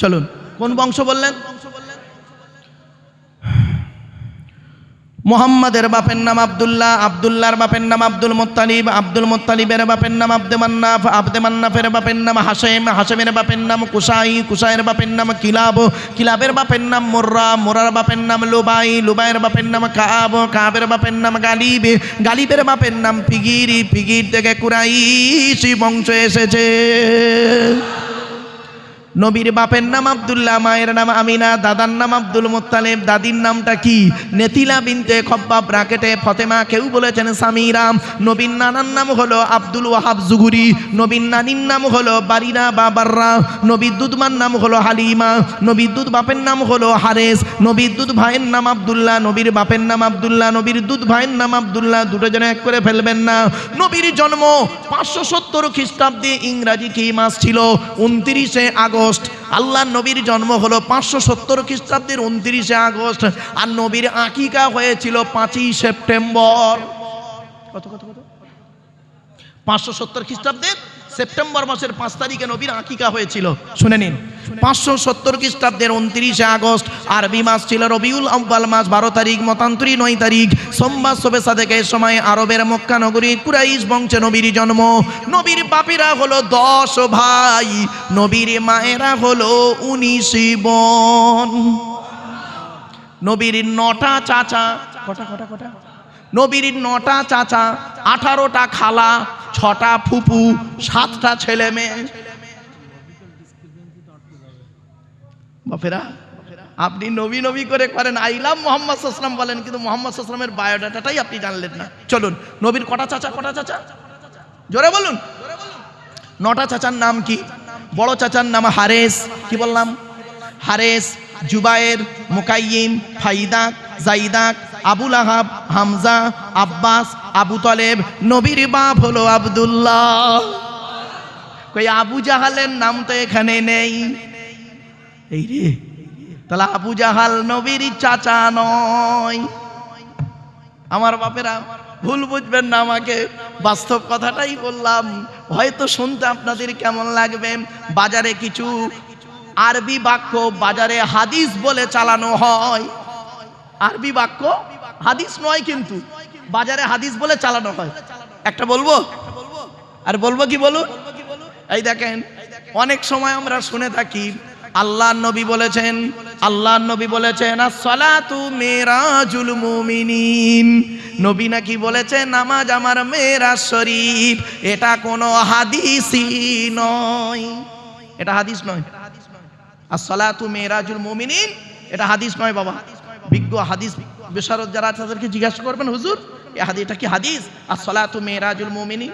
S1: চলুন। কোন বংশ বললেন? মুহাম্মাদের বাপের নাম আব্দুল্লাহ, আব্দুল্লাহর বাপের নাম আব্দুল মুত্তালিব, আব্দুল মুত্তালিবের বাপের নাম আব্দে মান্নাফ, আব্দে মান্নাফের বাপের নাম হাশেম, হাশেমের বাপের নাম কুসাই, কুসাইয়ের বাপের নাম কিলাব, কিলাবের বাপের নাম মুর্রা, মুরার বাপের নাম লুবাই, লুবাইয়ের বাপের নাম কাব, কাবের বাপের নাম গালিব, গালিবের বাপের নাম ফিগির, ফিগির থেকে কুরাইশি বংশ এসেছে। নবীর বাপের নাম আব্দুল্লাহ, মায়ের নাম আমিনা, দাদার নাম আব্দুল মুত্তালিব, দাদির নামটা কি? নেতিলা বিনতে খব্বাব ব্রাকেটে ফতেমা, কেউ বলেছেন সামিরাম। নবীর নানার নাম হলো আব্দুল ওয়াহাব জুহুরি, নবীর নানির নাম হলো বারিনা বা বাররা, নবীর দুধমার নাম হলো হালিমা, নবীর দুধ বাপের নাম হলো হারেস, নবীর দুধ ভাইয়ের নাম আব্দুল্লাহ, নবীর বাপের নাম আব্দুল্লাহ, নবীর দুধ ভাইয়ের নাম আব্দুল্লাহ, দুটো জন এক করে ফেলবেন না। নবীর জন্ম 570 খ্রিস্টাব্দে, ইংরাজি কি মাস ছিল? 29শে আগস্ট। আল্লাহ নবীর জন্ম হলো 570 খ্রিস্টাব্দের 29শে আগস্ট, আর নবীর আকিকা হয়েছিল 5ই সেপ্টেম্বর। কত কত কত 570 খ্রিস্টাব্দের সেপ্টেম্বর মাসের 5 তারিখে নবীর আকিকা হয়েছিল। শুনে নিন, 570 খ্রিস্টাব্দের 29শে আগস্ট, আরবি মাস ছিল রবিউল আউয়াল মাস 12 তারিখ, মতান্তরী 9 তারিখ, সোমবার শোবে সাদেকের সময় আরবের মক্কা নগরী কুরাইশ বংশে নবীর জন্ম। নবীর বাপেরা হলো 10 ভাই, নবীর মায়েরা হলো 19 বোন। নবীর 9টা চাচা, কটা কটা কটা? নবীর 9টা চাচা, 18টা খালা, 6টা ফুপু, 7টা ছেলে মেয়ে। বাপেরা, আপনি নবী নবী করে করেন, আইলাম মোহাম্মদ সাল্লাল্লাহু আলাইহি ওয়াসাল্লাম বলেন, কিন্তু মোহাম্মদ সাল্লাল্লাহু আলাইহি ওয়াসাল্লামের বায়োডাটাটাই আপনি জানলেন না। চলুন, নবীর কটা চাচা, কটা চাচা? জোরে বলুন। 9টা চাচার নাম কি? বড় চাচার নাম হারেস, কি বললাম? হারেস, জুবায়ের, মুকাইয়িম, ফাইদাক, জাইদাক, আবুল আহাব, হামজা, আব্বাস, আবু তলেব। নবীর বাপ হলো আব্দুল্লাহ। কই আবু জাহালের নাম তো এখানে নেই। এই রে, তাহলে আবু জাহাল নবীর চাচা নয়। আমার বাপেরা ভুল বুঝবেন না আমাকে, বাস্তব কথাটাই বললাম। হয়তো শুনতে আপনাদের কেমন লাগবে, বাজারে কিছু আরবি বাক্য বাজারে হাদিস বলে চালানো হয়। আরবি বাক্য হাদিস নয়, কিন্তু বাজারে হাদিস বলে চালানো হয়। একটা বলবো? আর বলবো কি বলুন? এই দেখেন, অনেক সময় আমরা শুনে থাকি আল্লাহর নবী বলেছেন, আল্লাহর নবী বলেছেন as-salatu মিরাজুল মুমিনিন। নবী নাকি বলেছেন নামাজ আমার মেরাজ শরীফ। এটা কোনো হাদিসই নয়, এটা হাদিস নয়। as-salatu মিরাজুল মুমিনিন, এটা হাদিস নয় বাবা। বিজ্ঞ হাদিস বিশারদ যারা আছে তাদেরকে জিজ্ঞাসা করবেন, হুজুর এই হাদিসটা কি হাদিস? as-salatu মিরাজুল মুমিনিন।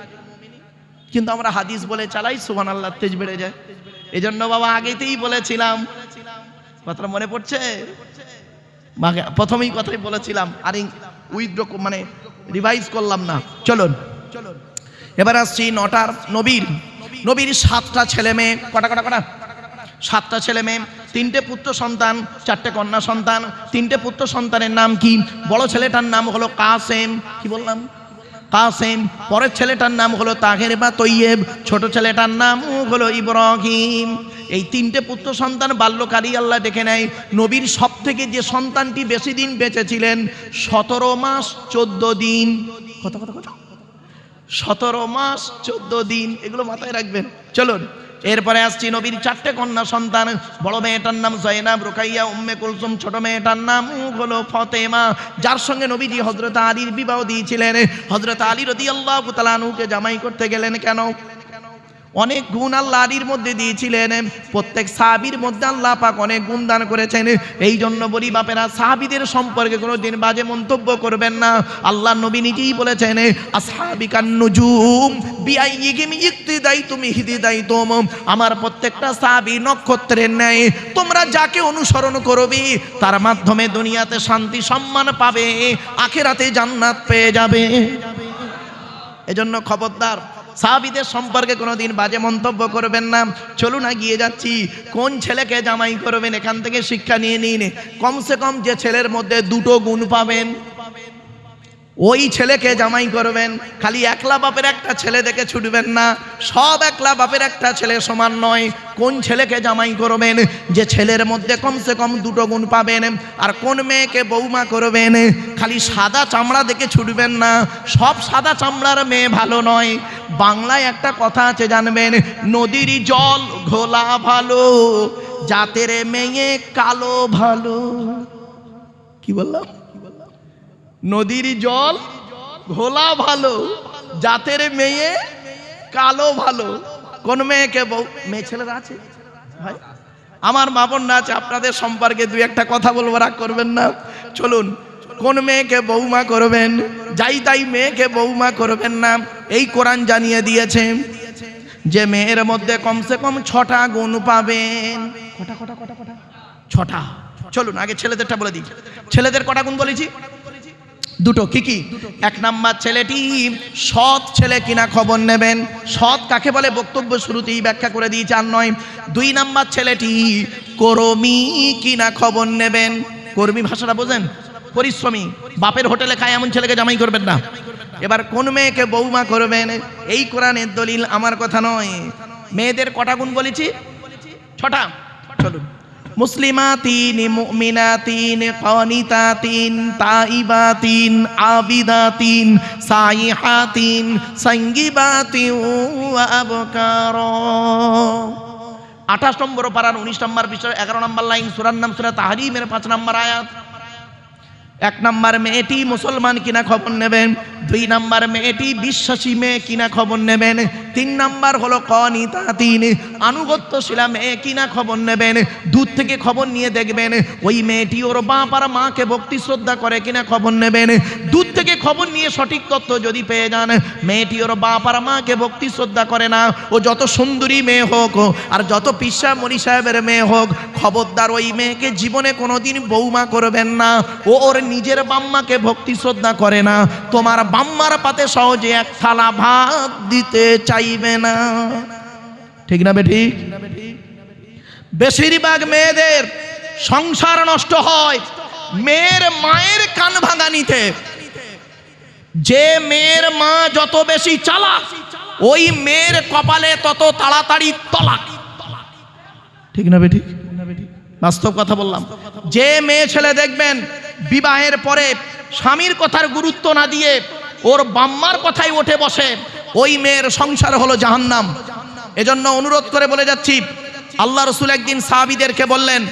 S1: কিন্তু আমরা হাদিস বলে চালাই, সুবহানাল্লাহ, তেজ বেড়ে যায়। এজন্য বাবা আগেতেই বলেছিলাম, কথাটা মনে পড়ছে? প্রথমেই কথাই বলেছিলাম, আর উইথড্র মানে রিভাইজ করলাম না। চলুন এবার আসছি 9টার নবীর। নবীর 7টা ছেলে মেয়ে, কটা কটা কটা? 7টা ছেলে মেয়ে, 3টে পুত্র সন্তান, 4টে কন্যা সন্তান। 3টে পুত্র সন্তানের নাম কি? বড় ছেলেটার নাম হলো কাসেম, কি বললাম? কাসেম। পরের ছেলেটার নাম হলো তাহের বা তৈয়েব, ছোট ছেলেটার নাম হলো ইব্রাহিম। এই 3টে পুত্র সন্তান বাল্যকালই আল্লাহ দেখে নেয়। নবীর সব থেকে যে সন্তানটি বেশি দিন বেঁচে ছিলেন, 17 মাস 14 দিন। কত কত কত? 17 মাস 14 দিন, এগুলো মাথায় রাখবেন। চলুন এরপরে আসছি নবীর 4টে কন্যা সন্তান। বড় মেয়েটার নাম জয়নাব, রুকাইয়া, উম্মে কুলসুম। ছোট মেয়েটার নাম হলো ফতেমা, যার সঙ্গে নবীজি হযরত আলীর বিবাহ দিয়েছিলেন। হযরত আলী রাদিয়াল্লাহু তাআলা আনহুকে জামাই করতে গেলেন কেন? অনেক গুণ আল্লাহ আলীর মধ্যে দিয়েছিলেন। প্রত্যেক সাহাবীর মধ্যে আল্লাহ পাক অনেক গুণ দান করেছেন। এই জন্য বলি বাপেরা, সাহাবীদের সম্পর্কে কোনো দিন বাজে মন্তব্য করবেন না। আল্লাহ নবী নিজেই বলেছেন, আসহাবিকান নুজুম বিআইয়িহিম ইক্তিদাইতুম ইহতিদাইতুম। আমার প্রত্যেকটা সাহাবী নক্ষত্রের ন্যায়, তোমরা যাকে অনুসরণ করবে তার মাধ্যমে দুনিয়াতে শান্তি সম্মান পাবে, আখিরাতে জান্নাত পেয়ে যাবে। এজন্য খবরদার, সাহাবীদের সম্পর্কে কোনোদিন বাজে মন্তব্য করবেন না। চলুন এগিয়ে যাচ্ছি। কোন ছেলেকে জামাই করবেন এখান থেকে শিক্ষা নিয়ে নিন। কমসে কম যে ছেলের মধ্যে 2টো গুণ পাবেন, ওই ছেলেকে জামাই করবেন। খালি একলা বাপের একটা ছেলে দেখে ছুটবেন না, সব একলা বাপের একটা ছেলে সমান নয়। কোন ছেলেকে জামাই করবেন? যে ছেলের মধ্যে কমসে কম 2টো গুণ পাবেন। আর কোন মেয়েকে বৌমা করবেন? খালি সাদা চামড়া দেখে ছুটবেন না, সব সাদা চামড়ার মেয়ে ভালো নয়। বাংলায় একটা কথা আছে জানবেন, নদীর জল ঘোলা ভালো, জাতের মেয়ে কালো ভালো। কি বললাম? নদীর জল ঘোলা ভালো, জাতের মেয়ে কালো ভালো। কোন মেয়েকে বউ? মেয়ে ছেলেরা আছে ভাই? আমার মা বোনরা আছে, আপনাদের সম্পর্কে দুই একটা কথা বলবো, রাগ করবেন না। চলুন, কোন মেয়েকে বৌমা করবেন, যাই তাই মেয়েকে বৌমা করবেন না। এই কোরআন জানিয়ে দিয়েছে যে মেয়ের মধ্যে কমসে কম 6টা গুণ পাবেন। কটা 6টা। চলুন আগে ছেলেদেরটা বলে দিই। ছেলেদের কটা গুণ বলেছি? দুটো। কি কি? 1 নাম্বার, ছেলেটি সৎ ছেলে কিনা খবর নেবেন। সৎ কাকে বলে বক্তব্য শুরুতেই ব্যাখ্যা করে দিয়েছে, আর নয়। 2 নাম্বার, ছেলেটি কর্মী কিনা খবর নেবেন। কর্মী ভাষাটা বোঝেন? পরিশ্রমী। বাপের হোটেলে খায় এমন ছেলেকে জামাই করবেন না। এবার কোন মেয়েকে বৌমা করবেন, এই কোরআনের দলিল, আমার কথা নয়। মেয়েদের কটা গুণ বলেছি? 6টা। চলুন, মুসলিমাতিন, মুমিনাতিন, কানিতাতিন, তাইবাতিন, আবিদাতিন, সাইহাতিন, সাঙ্গিবাতিন ওয়া আবকার। 28 নম্বর পারার 19 নম্বর বিষয় 11 নম্বর লাইন, সূরার নাম সূরা তাহরিমের 5 নম্বর আয়াত। 1 নাম্বার, মেয়েটি মুসলমান কিনা খবর নেবেন। 2 নাম্বার, মেয়েটি বিশ্বাসী মেয়ে কিনা খবর নেবেন। 3 নাম্বার হলো কানিতাতিন, আনুগত্যশীলা মেয়ে কিনা খবর নেবেন। দূর থেকে খবর নিয়ে দেখবেন ওই মেয়েটি ওর বাপ আর মাকে ভক্তি শ্রদ্ধা করে কিনা খবর নেবেন। দূর থেকে খবর নিয়ে সঠিক তথ্য যদি পেয়ে যান মেয়েটি ওর বাপ আর মাকে ভক্তি শ্রদ্ধা করে না, ও যত সুন্দরী মেয়ে হোক আর যত পিসা মনি সাহেবের মেয়ে হোক, খবরদার ওই মেয়েকে জীবনে কোনোদিন বৌমা করবেন না। ও ওর নিজের বাম্মাকে ভক্তি শ্রদ্ধা করে না, তোমার বাম্মার পাতে সহজে 1 থালা ভাত দিতে চাইবে না। ঠিক না বেঠিক? বেশিরভাগ মেয়েদের সংসার নষ্ট হয় মেয়ের মায়ের কান ভাঙানিতে। যে মেয়ের মা যত বেশি চালাক, ওই মেয়ের কপালে তত তাড়াতাড়ি তলাক। ঠিক না বেঠিক? বাস্তব কথা বললাম। যে মেয়ে ছেলে দেখবেন বিবাহের পরে স্বামীর কথার গুরুত্ব না দিয়ে ওর বাম্মার কথাই ওঠে বসে, ওই মেয়ের সংসার হলো জাহান্নাম। এজন্য অনুরোধ করে বলে যাচ্ছি, আল্লাহ রসুল একদিন সাহাবীদেরকে বললেন,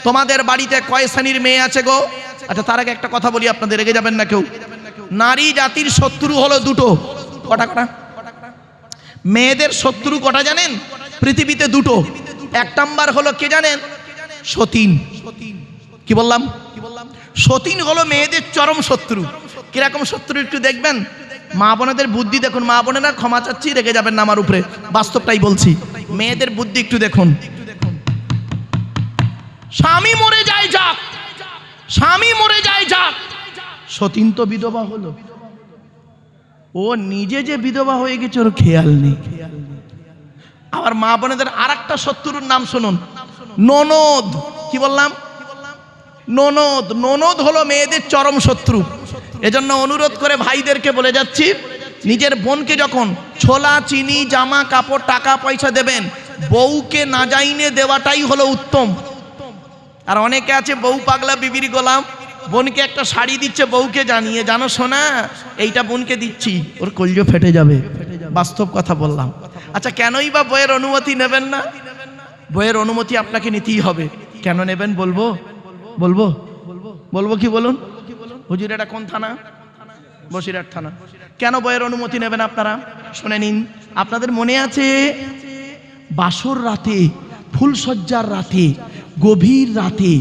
S1: তোমাদের বাড়িতে কয় শ্রেণীর মেয়ে আছে গো? আচ্ছা, তার আগে একটা কথা বলি, আপনাদের রেগে যাবেন না কেউ। নারী জাতির শত্রু হলো দুটো। কটা? মেয়েদের শত্রু কটা জানেন? পৃথিবীতে দুটো। 1 নাম্বার হলো কে জানেন? সতীন। কি বললাম? সতীন হলো মেয়েদের চরম শত্রু। কিরকম শত্রু একটু দেখবেন। মা বোনেদের বুদ্ধি দেখুন। মা বোনেরা ক্ষমা চাচ্ছি, রেগে যাবেন না আমার উপরে, বাস্তবটাই বলছি। মেয়েদের বুদ্ধি একটু দেখুন। স্বামী মরে যায় যাক, স্বামী মরে যায় যাক, সতীন তো বিধবা হলো, ও নিজে যে বিধবা হয়ে গেছে ওর খেয়াল নেই। আবার মা বোনেদের আর একটা শত্রুর নাম শুনুন, ননদ। কি বললাম? ননদ। ননদ হলো মেয়েদের চরম শত্রু। এজন্য অনুরোধ করে ভাইদেরকে বলে যাচ্ছি, নিজের বোনকে যখন ছোলা, চিনি, জামা কাপড়, টাকা পয়সা দেবেন, বউকে না জাইনে দেওয়াটাই হলো উত্তম। আর অনেকে আছে বউ পাগলা বিবির গোলাম, বোনকে একটা শাড়ি দিচ্ছে বউকে জানিয়ে, জানো শোনা এইটা বোনকে দিচ্ছি, ওর কলজো ফেটে যাবে। বাস্তব কথা বললাম। আচ্ছা, কেনই বা বইয়ের অনুমতি নেবেন না? বইয়ের অনুমতি আপনাকে নিতেই হবে। কেন নেবেন বলবো? বলবো বলবো কি বলুন? হুজুর, এটা কোন থানা? বসিরহাট থানা। কেন বইয়ের অনুমতি নেবেন আপনারা? শুনে নিন। আপনাদের মনে আছে বাসর রাতে, ফুলসজ্জার রাতে, গভীর রাতে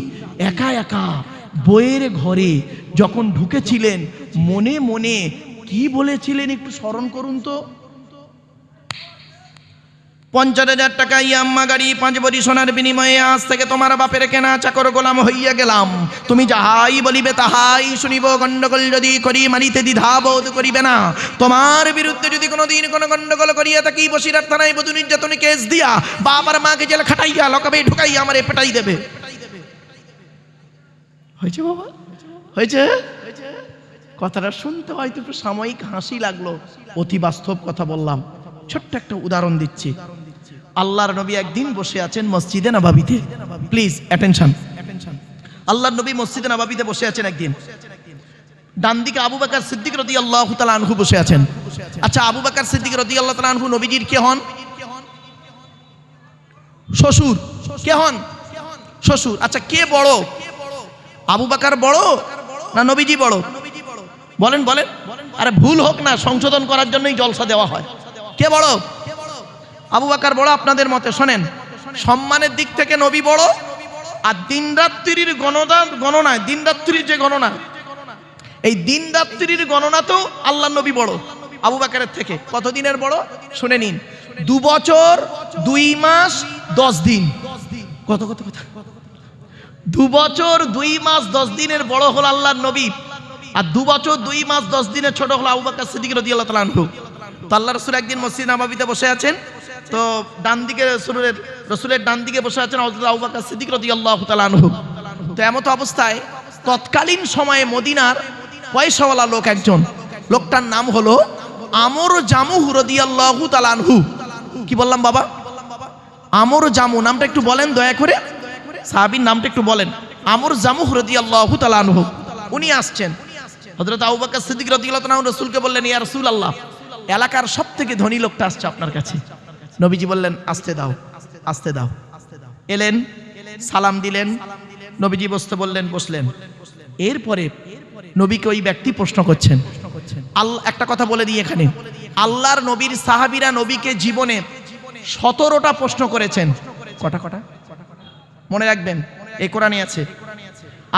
S1: একা একা বইয়ের ঘরে যখন ঢুকেছিলেন, মনে মনে কি বলেছিলেন একটু স্মরণ করুন তো। 50,000 টাকা ইয়াম্মা গাড়ি, 5 ভরি সোনার বিনিময়ে আজ থেকে তোমার বাপের কেনা চাকর গোলাম হইয়া গেলাম। তুমি যাহাই বলিবে তাহাই শুনিব। গন্ডগোল যদি করি মারিতে দ্বিধাবোধ করিবে না। তোমার বিরুদ্ধে যদি কোনোদিন কোনো গন্ডগোল করিয়া থাকি, বসিরহাট থানায় বধূ নির্যাতনে কেস দিয়া বাবার মাকে জেল খাটাইয়া লকাবে ঢুকাইয়া আমারে পেটাই দেবে। হয়েছে বাবা? হয়েছে? কথাটা শুনতে হয়তো একটু সাময়িক হাসি লাগলো, অতি বাস্তব কথা বললাম। ছোট্ট একটা উদাহরণ দিচ্ছি। আল্লাহর নবী একদিন বসে আছেন মসজিদে নববীতে। Please attention. আল্লাহর নবী মসজিদে নববীতে বসে আছেন একদিন। ডান দিকে আবু বকর সিদ্দিক রাদিয়াল্লাহু তাআলা আনহু বসে আছেন। আচ্ছা, আবু বকর সিদ্দিক রাদিয়াল্লাহু তাআলা আনহু নবীজির কে হন? শ্বশুর। কে হন? শ্বশুর। আচ্ছা, কে বড়? আবু বকর বড় না নবীজি বড়? বলেন বলেন। আরে ভুল হোক না, সংশোধন করার জন্যই জলসা দেওয়া হয়। কে বড়? আবু বকর বড় আপনাদের মতে। শোনেন, সম্মানের দিক থেকে নবী বড়, আর দিন রাত্রির গণনায় দিন রাত্রির যে গণনা, এই দিন রাত্রির গণনা তো আল্লাহ নবী বড় আবু বকরের থেকে। কত দিনের বড় শুনে নিন, 2 বছর 2 মাস 10 দিন। কত কত কত 2 বছর 2 মাস 10 দিনের বড় হল আল্লাহর নবী, আর 2 বছর 2 মাস 10 দিনের ছোট হলো আবু বকর সিদ্দিক রাদিয়াল্লাহু তাআলা আনহু। তো আল্লাহ রাসূল একদিন মসজিদ নববীতে বসে আছেন, তো ডান দিকে রাসূলের ডান দিকে বসে আছেন হযরত আবু বকর সিদ্দিক রাদিয়াল্লাহু তাআলা আনহু। তো এমত অবস্থায় তৎকালীন সময়ে মদিনার পয়সাওয়ালা লোক একজন, লোকটার নাম হলো আমর জামুহ রাদিয়াল্লাহু তাআলা আনহু। কি বললাম বাবা? আমর জামু নামটা একটু বলেন দয়া করে, সাহাবীর নামটা একটু বলেন। আমর জামুহ রাদিয়াল্লাহু তাআলা আনহু উনি আসছেন। হযরত আবু বকর সিদ্দিক রাদিয়াল্লাহু তাআলা আনহু রাসূলকে বললেন, ইয়া রাসূলুল্লাহ, এলাকার সবথেকে ধনী লোকটা আসছে আপনার কাছে। নবীজি বললেন, আসতে দাও আসতে দাও। এলেন, সালাম দিলেন, নবীজি বসতে বললেন, বসলেন। এরপরে নবীকে ওই ব্যক্তি প্রশ্ন করছেন। আল্লাহ একটা কথা বলে দিই এখানে, আল্লাহর নবীর সাহাবীরা নবীকে জীবনে 17টা প্রশ্ন করেছেন। কটা কটা মনে রাখবেন, এই কোরআনে আছে।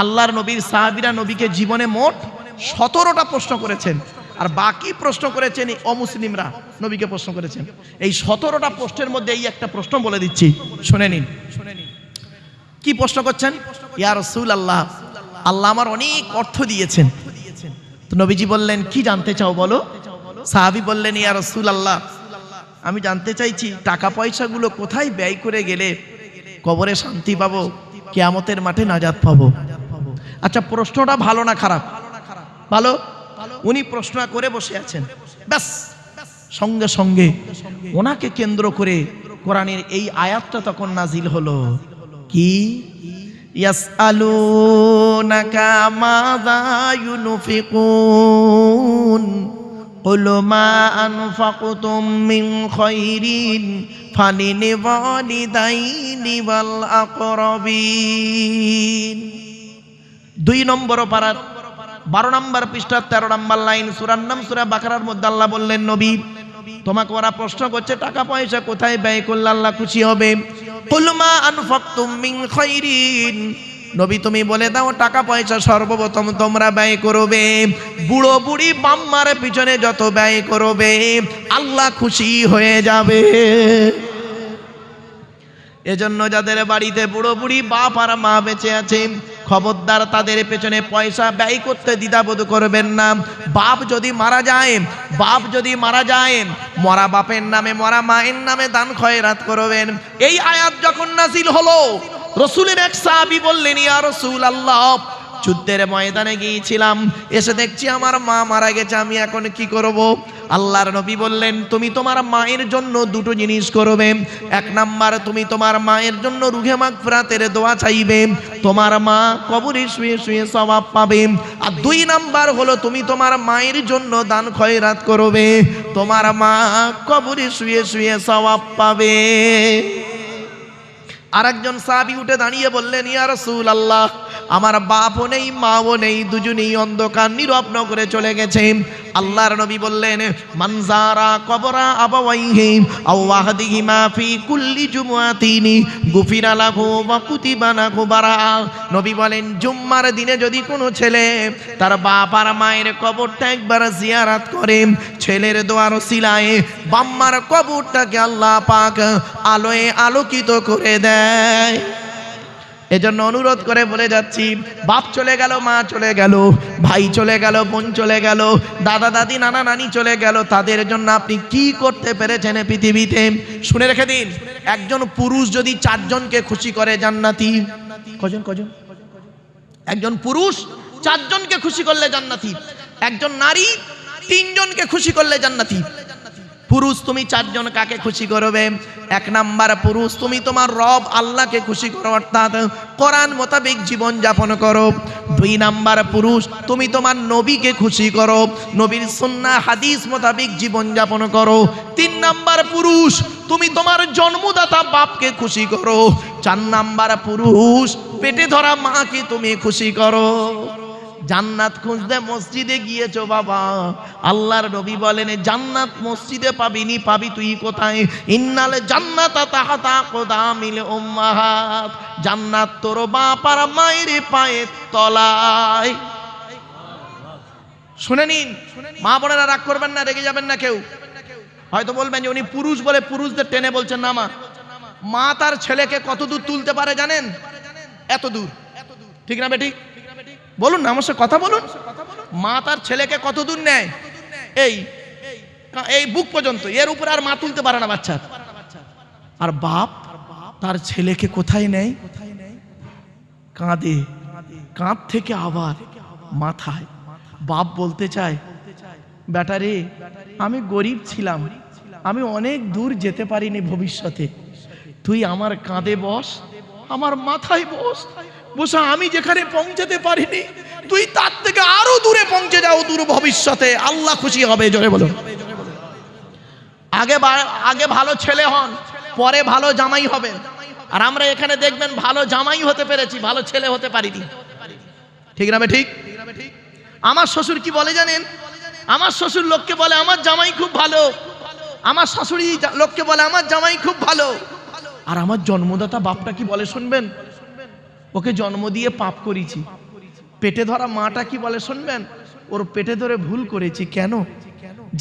S1: আল্লাহর নবীর সাহাবীরা নবীকে জীবনে মোট 17টা প্রশ্ন করেছেন, আর বাকি প্রশ্ন করেছেন অমুসলিমরা নবীকে প্রশ্ন করেছেন। এই 17টা প্রশ্নের মধ্যে এই একটা প্রশ্ন বলে দিচ্ছি, শুনে নিন। কি প্রশ্ন করছেন? ইয়া রাসূলুল্লাহ, আল্লাহ আমার অনেক অর্থ দিয়েছেন। তো নবীজি বললেন, কি জানতে চাও বলো? সাহাবী বললেন, ইয়া রাসূলুল্লাহ, আমি জানতে চাইছি টাকা পয়সাগুলো কোথায় ব্যয় করে গেলে কবরে শান্তি পাবো, কিয়ামতের মাঠে নাজাত পাবো। আচ্ছা, প্রশ্নটা ভালো না খারাপ? ভালো। উনি প্রশ্ন করে বসে আছেন, ব্যাস সঙ্গে সঙ্গে ওনাকে কেন্দ্র করে কোরআনের এই আয়াতটা তখন নাজিল হলো। কি? ইয়াসআলুনাকা মাযা ইউনফিকুন কুল মা আনফাকতুম মিন খায়রিন ফালিল ওয়ালিদাইনি ওয়াল আকরাবিন। 2 নম্বর পারা 12 নম্বর পৃষ্ঠা 13 নম্বর লাইন, সূরার নাম সূরা বাকারার মধ্যে আল্লাহ বললেন, নবী তোমাকে ওরা প্রশ্ন করছে টাকা পয়সা কোথায় ব্যয় করলে আল্লাহ খুশি হবে। কুল মা আনফাকতুম মিন খায়রিন, নবী তুমি বলে দাও টাকা পয়সা সর্বপ্রথম তোমরা ব্যয় করবে বুড়ো বুড়ি বাম্মার পিছনে যত ব্যয় করবে আল্লাহ খুশি হয়ে যাবে। এজন্য যাদের বাড়িতে বুড়ো বুড়ি বাপ আর মা বেঁচে আছে, খবরদার তাদের পেছনে পয়সা ব্যয় করতে দ্বিধাবোধ করবেন না। বাপ যদি মারা যায় মরা বাপের নামে মরা মায়ের নামে দান খয়রাত করবেন। এই আয়াত যখন নাজিল হলো, রাসূলের এক সাহাবী বললেন, ইয়া রাসূলুল্লাহ, যুদ্ধের ময়দানে গিয়েছিলাম, এসে দেখছি আমার মা মারা গেছে, আমি এখন কি করব? আল্লাহর নবী বললেন, তুমি তোমার মায়ের জন্য 2টো জিনিস করবে। 1 নাম্বার, তুমি তোমার মায়ের জন্য রুহে মাগফিরাতের দোয়া চাইবে, তোমার মা কবরে শুয়ে শুয়ে সওয়াব পাবে। আর 2 নাম্বার হলো তুমি তোমার মায়ের জন্য দান খয়রাত করবে, তোমার মা কবরে শুয়ে শুয়ে সওয়াব পাবে। আরেকজন সাহাবী উঠে দাঁড়িয়ে বললেন, ইয়া রাসূলুল্লাহ, আমার বাপও নেই মাও নেই, দুজনেই অন্ধকার নীরব নগরে চলে গেছে। আল্লাহর নবী বললেন, মান যারা কবরা আবাওয়াইহি আও ওয়াহদিহিমা ফি কুল্লি জুমআতিনি গুফিরা লাহু ওয়া কুতিবা লাহু বারা। নবী বলেন, জুম্মার দিনে যদি কোনো ছেলে তার বাপ আর মায়ের কবরটা একবার জিয়ারত করে, ছেলের দোয়ার ওসিলায় বাম্মার কবরটাকে আল্লাহ পাক আলোয় আলোকিত করে দেয়। এজন্য অনুরোধ করে বলে যাচ্ছি, বাপ চলে গেল, মা চলে গেল, ভাই চলে গেল, বোন চলে গেল, দাদা দাদি নানা নানি চলে গেল, তাদের জন্য আপনি কি করতে পেরেছেন পৃথিবীতে? শুনে রেখে দিন, একজন পুরুষ যদি 4 জনকে খুশি করে জান্নাতি। কজন? একজন পুরুষ 4 জনকে খুশি করলে জান্নাতি, একজন নারী 3 জনকে খুশি করলে জান্নাতি। পুরুষ তুমি 4 জন কাকে খুশি করবে? 1 নাম্বার, পুরুষ তুমি তোমার রব আল্লাহকে খুশি করো, অর্থাৎ কোরআন মোতাবেক জীবন যাপন করো। 2 নাম্বার, পুরুষ তুমি তোমার নবীকে খুশি করো, নবীর সুন্নাহ হাদিস মোতাবেক জীবন যাপন করো। 3 নাম্বার, পুরুষ তুমি তোমার জন্মদাতা বাপকে খুশি করো। 4 নাম্বার, পুরুষ পেটে ধরা মাকে তুমি খুশি করো। জান্নাত খুঁজতে মসজিদে গিয়েছো বাবা, আল্লাহর নবী বলেন জান্নাত মসজিদে পাবিনি, পাবি তুই কোথায়? ইন্নাল জান্নাতা তাহতা আকদামিল উম্মাহাত, জান্নাত তোর বাপ আর মায়ের পায়ের তলায়। শুনে নিন মা বোনেরা, রাগ করবেন না, রেগে যাবেন না কেউ। হয়তো বলবেন যে উনি পুরুষ বলে পুরুষদের টেনে বলছেন না। মা তার ছেলেকে কত দূর তুলতে পারে জানেন? এত দূর, ঠিক না বেটি? বলুন না, আমার সাথে কথা বলুন। মা তার ছেলেকে কত দূর নেয়? এই বুক পর্যন্ত, এর উপর আর মা তুলতে পারে না বাচ্চার। আর বাপ তার ছেলেকে কোথায় নেয়? কাঁধে, কাঁধ থেকে আবার মাথায়। বাপ বলতে চায়, বেটা রে, আমি গরিব ছিলাম, আমি অনেক দূর যেতে পারিনি ভবিষ্যতে, তুই আমার কাঁধে বস, আমার মাথায় বস, বসা আমি যেখানে পৌঁছাতে পারিনি তুই তার থেকে আরো দূরে পৌঁছে যাও দূর ভবিষ্যতে, আল্লাহ খুশি হবে। জোরে বলো। আগে ভালো ছেলে হন, পরে ভালো জামাই হবেন। আর আমরা এখানে দেখবেন ভালো জামাই হতে পেরেছি, ভালো ছেলে হতে পারিনি। ঠিক না ঠিক? আমার শ্বশুর কি বলে জানেন? আমার শ্বশুর লোককে বলে আমার জামাই খুব ভালো, আমার শাশুড়ি লোককে বলে আমার জামাই খুব ভালো। আর আমার জন্মদাতা বাপটা কি বলে শুনবেন? ওকে জন্ম দিয়ে পাপ করেছি। পেটে ধরা মাটা কি বলে শুনবেন? ওর পেটে ধরে ভুল করেছি। কেন?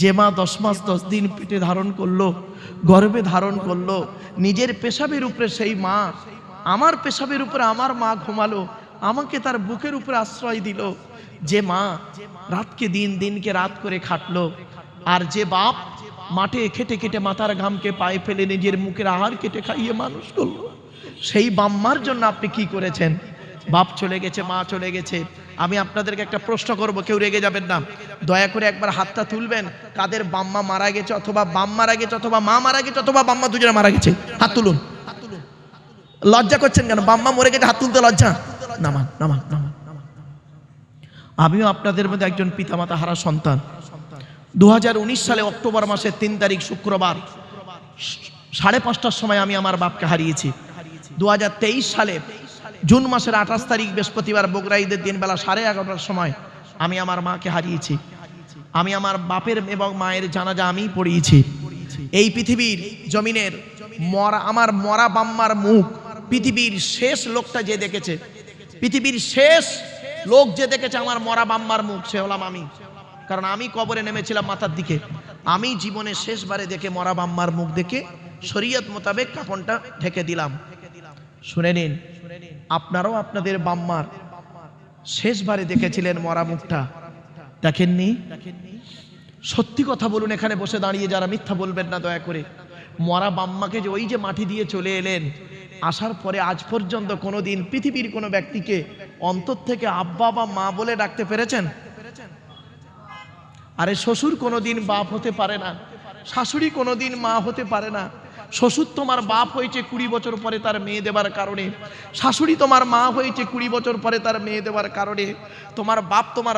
S1: যে মা 10 মাস 10 দিন পেটে ধারণ করলো, গর্ভে ধারণ করলো, নিজের পেশাবের উপরে সেই মা, আমার পেশাবের উপরে আমার মা ঘুমালো, আমাকে তার বুকের উপরে আশ্রয় দিল। যে মা রাতকে দিন, দিনকে রাত করে খাটলো, আর যে বাপ মাঠে খেটে খেটে মাথার ঘামকে পায়ে ফেলে নিজের মুখের আহার কেটে খাইয়ে মানুষ করলো, সেই বাম্মার জন্য আপনি কি করেছেন? বাপ চলে গেছে, মা চলে গেছে। আমি আপনাদেরকে একটা প্রশ্ন করব, কেউ রেগে যাবেন না, দয়া করে একবার হাতটা তুলবেন কাদের বাম্মা মারা গেছে, অথবা বাপ মারা গেছে, অথবা মা মারা গেছে, অথবা বাম্মা দুজনে মারা গেছে। হাত তুলুন। লজ্জা করছেন কেন? বাম্মা মরে গেছে, হাত তুলতে লজ্জা? নামান নামান নামান। আমিও আপনাদের মধ্যে একজন পিতামাতা হারা সন্তান। 2019 সালে অক্টোবর মাসের 3 তারিখ শুক্রবার 5:30টার সময় আমি আমার বাপকে হারিয়েছি। 2023 সালে জুন মাসের 28 তারিখ বৃহস্পতিবার বগুড়া ঈদের দিন বেলা 11:30টার সময় আমি আমার মাকে হারিয়েছি। আমি আমার বাপের এবং মায়ের জানাজা আমি পড়িয়েছি। এই পৃথিবীর জমিনের আমার মরা বাম্মার মুখ পৃথিবীর শেষ লোকটা যে দেখেছে, পৃথিবীর শেষ লোক যে দেখেছে আমার মরা বাম্মার মুখ, সে হলাম আমি। কারণ আমি কবরে নেমেছিলাম মাথার দিকে। আমি জীবনে শেষবারে দেখে মরা বাম্মার মুখ দেখে শরীয়ত মোতাবেক কাফনটা ঢেকে দিলাম। শুনে নিন, আপনারাও আপনাদের বাম্মার শেষবারে দেখেছিলেন মরা মুখটা, দেখেননি? সত্যি কথা বলুন, এখানে বসে দাঁড়িয়ে যারা মিথ্যা বলবেন না দয়া করে। মরা বাম্মাকে যে ওই যে মাটি দিয়ে চলে এলেন, আসার পরে আজ পর্যন্ত কোনোদিন পৃথিবীর কোনো ব্যক্তিকে অন্তর থেকে আব্বা বা মা বলে ডাকতে পেরেছেন? আরে শ্বশুর কোনোদিন বাপ হতে পারে না, শাশুড়ি কোনোদিন মা হতে পারে না। শ্বশুর তোমার বাপ হয়েছে 20 বছর পরে তার মেয়ে দেবার কারণে, শাশুড়ি তোমার মা হয়েছে 20 বছর পরে তার মেয়ে দেবার কারণে। তোমার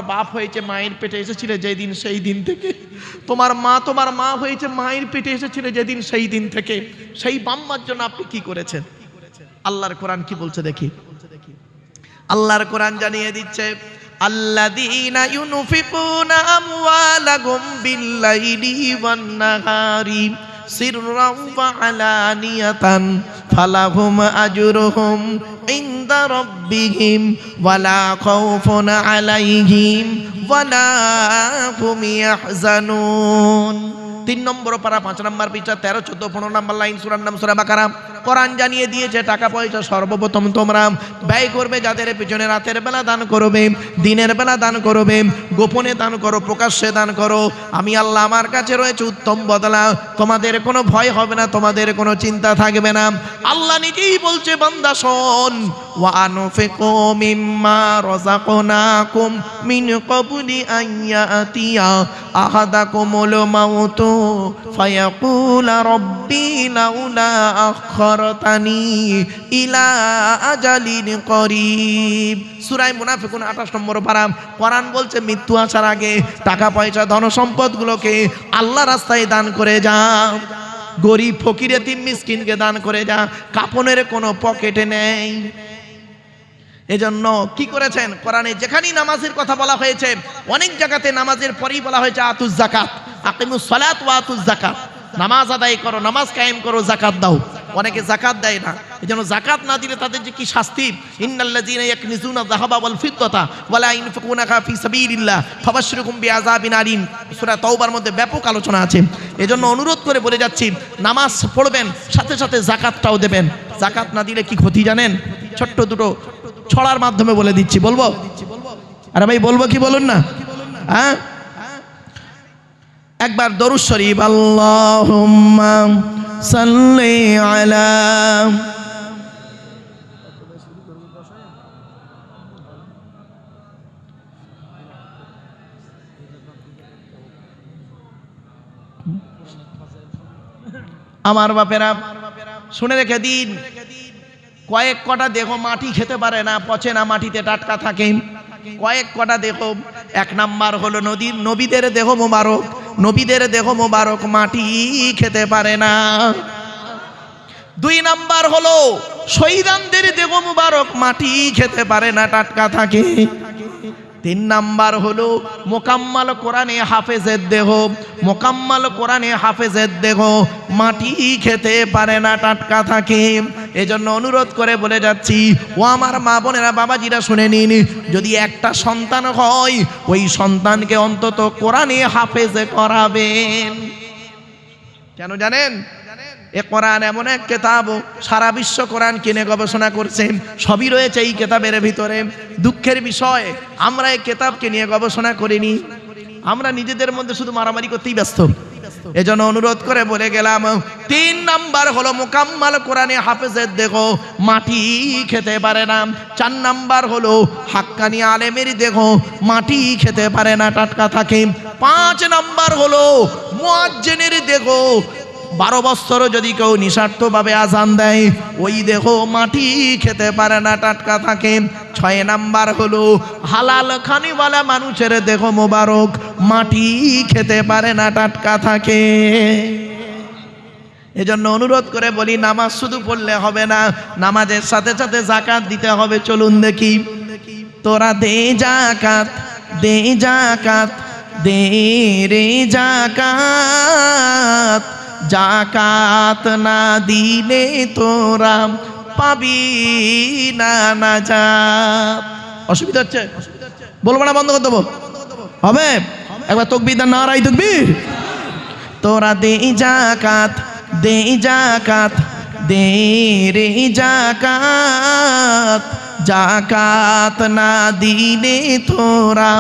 S1: বাপ হয়েছে মায়ের পেটে এসেছিলে যেদিন, সেই দিন থেকে। তোমার মা হয়েছে মায়ের পেটে এসেছিলে যেদিন, সেই দিন থেকে। সেই বাম্মার জন্য আপনি কি করেছেন? আল্লাহর কোরআন কি বলছে দেখি। আল্লাহর কোরআন জানিয়ে দিচ্ছে, আল্লাযীনা ইউনফিকুনা আমওয়ালাহুম বিল-লাইলি ওয়ান-নাহারি সিররান ওয়া আলানিয়াতান ফালাহুম আজরুহুম ইনদা রাব্বিহিম ওয়ালা খাউফুন আলাইহিম ওয়ালা হুম ইয়াহজানুন। 3 নম্বর পারা 5 নম্বর পৃষ্ঠা 13, 14, 15 নম্বর লাইন, সূরার নাম সূরা বাকারা। কোরআন জানিয়ে দিয়েছে টাকা পয়সা সর্বপ্রথম তোমরা ব্যয় করবে যাদের পেছনে, রাতের বেলা দান করবে, দিনের বেলা দান করবে, গোপনে দান করো, প্রকাশ্যে দান করো। আমি আল্লাহ আমার কাছে রয়েছে উত্তম বদলা। তোমাদের কোনো ভয় হবে না, তোমাদের কোনো চিন্তা থাকবে না। আল্লাহ নিজেই বলছে, বান্দা শোন, ওয়া আনফিকু মিম্মা রাযাকনাকুম মিন ক্বাবলি আন ইয়াতিয়া আহাদাকুমুল মাউতু ফায়াকুলা রাব্বি লাউলা আখখারতানি ইলা আজালিন করিব। সূরা মুনাফিকুন 28 নম্বর পারা। কোরআন বলছে মৃত্যু আসার আগে টাকা পয়সা ধন সম্পদগুলোকে আল্লাহ রাস্তায় দান করে যা। গরিব ফকির এতিম মিসকিনকে দান করে যা। কাপনের কোনো পকেটে নেই। এজন্য কি করেছেন, কোরআনে যেখানেই নামাজের কথা বলা হয়েছে অনেক জায়গাতে নামাজের পরেই বলা হয়েছে আতুজ যাকাত, আকিমুস সালাত ওয়া আতুজ যাকাত, নামাজ আদায় করো, নামাজ কায়েম করো, যাকাত দাও। অনেকে যাকাত দেয় না, এজন্য যাকাত না দিলে তাদের যে কি শাস্তি, ইন্নাল্লাযীনা ইয়াকনিজুনা যাহাবা ওয়াল ফিদ্দাতা ওয়ালা ইনফিকুনাহা ফি সাবিলিল্লাহ ফাবাশশিরহুম বিআযাবিন আলীম। সূরা তাওবার মধ্যে ব্যাপক আলোচনা আছে। এজন্য অনুরোধ করে বলে যাচ্ছি, নামাজ পড়বেন, সাথে সাথে যাকাতটাও দেবেন। যাকাত না দিলে কি ক্ষতি জানেন? ছোট্ট দুটো ছড়ার মাধ্যমে বলে দিচ্ছি, বলবো? আরে ভাই বলবো কি বলুন না? হ্যাঁ, একবার দরুদ শরীফ, আল্লাহুম্মা সাল্লি আলা। আমার বাপেরা শুনে রেখে দিন, কয়েক কটা দেখো মাটি খেতে পারে না, পচে না, মাটিতে টাটকা থাকে। কয়েক কটা দেখো, এক নাম্বার হলো নবীদের দেহ মোবারক, নবীদের দেহ মোবারক মাটি খেতে পারে না। দুই নাম্বার হলো শহীদানদের দেহ মোবারক মাটি খেতে পারে না, টাটকা থাকে। তিন নাম্বার হলো মোকাম্মাল কোরআনে হাফেজের দেহ, মোকাম্মাল কোরআনে হাফেজের দেহ মাটি খেতে পারে না, টাটকা থাকে। এজন্য অনুরোধ করে বলে যাচ্ছি, ও আমার মা বোনেরা, বাবাজিরা শুনে নিন, যদি একটা সন্তান হয় ওই সন্তানকে অন্তত কোরআনে হাফেজ করাবেন। কেন জানেন? এ কোরআন এমন এক কেতাব, সারা বিশ্ব কোরআন কিনে গবেষণা করছে, সবই রয়েছে এই কেতাবের ভিতরে। দুঃখের বিষয়, আমরা এই কেতাবকে নিয়ে গবেষণা করিনি, আমরা নিজেদের মধ্যে শুধু মারামারি করতেই ব্যস্ত। এজন্য অনুরোধ করে বলে গেলাম, তিন নাম্বার হলো মোকাম্মাল কোরআনে হাফেজের দেহ মাটি খেতে পারে না। চার নাম্বার হলো হাক্কানি আলেমের দেহ মাটি খেতে পারে না, টাটকা থাকে। পাঁচ নাম্বার হলো মুয়াজ্জিনের দেহ, 12 বছর যদি কেউ নিঃস্বার্থভাবে আজান দেয় ওই দেহ মাটি খেতে পারে না, টাটকা থাকে। 6 নাম্বার হলো হালাল খানিওয়ালা মানুষের দেহ মোবারক মাটি খেতে পারে না, টাটকা থাকে। এজন্য অনুরোধ করে বলি, নামাজ শুধু পড়লে হবে না, নামাজের সাথে সাথে যাকাত দিতে হবে। চলুন দেখি, তোরা দে যাকাত, দে যাকাত, দে রে যাকাত, যাকাত না দিলে তোরা পাবি না নাজাত। অসুবিধা হচ্ছে? বলবো না, বন্ধ করে দেবো? হবে? একবার তাকবীর দেন, নারায়ে তাকবীর। তোরা দে যাকাত, দে যাকাত, দে রে যাকাত, যাকাত না দিলে তোরা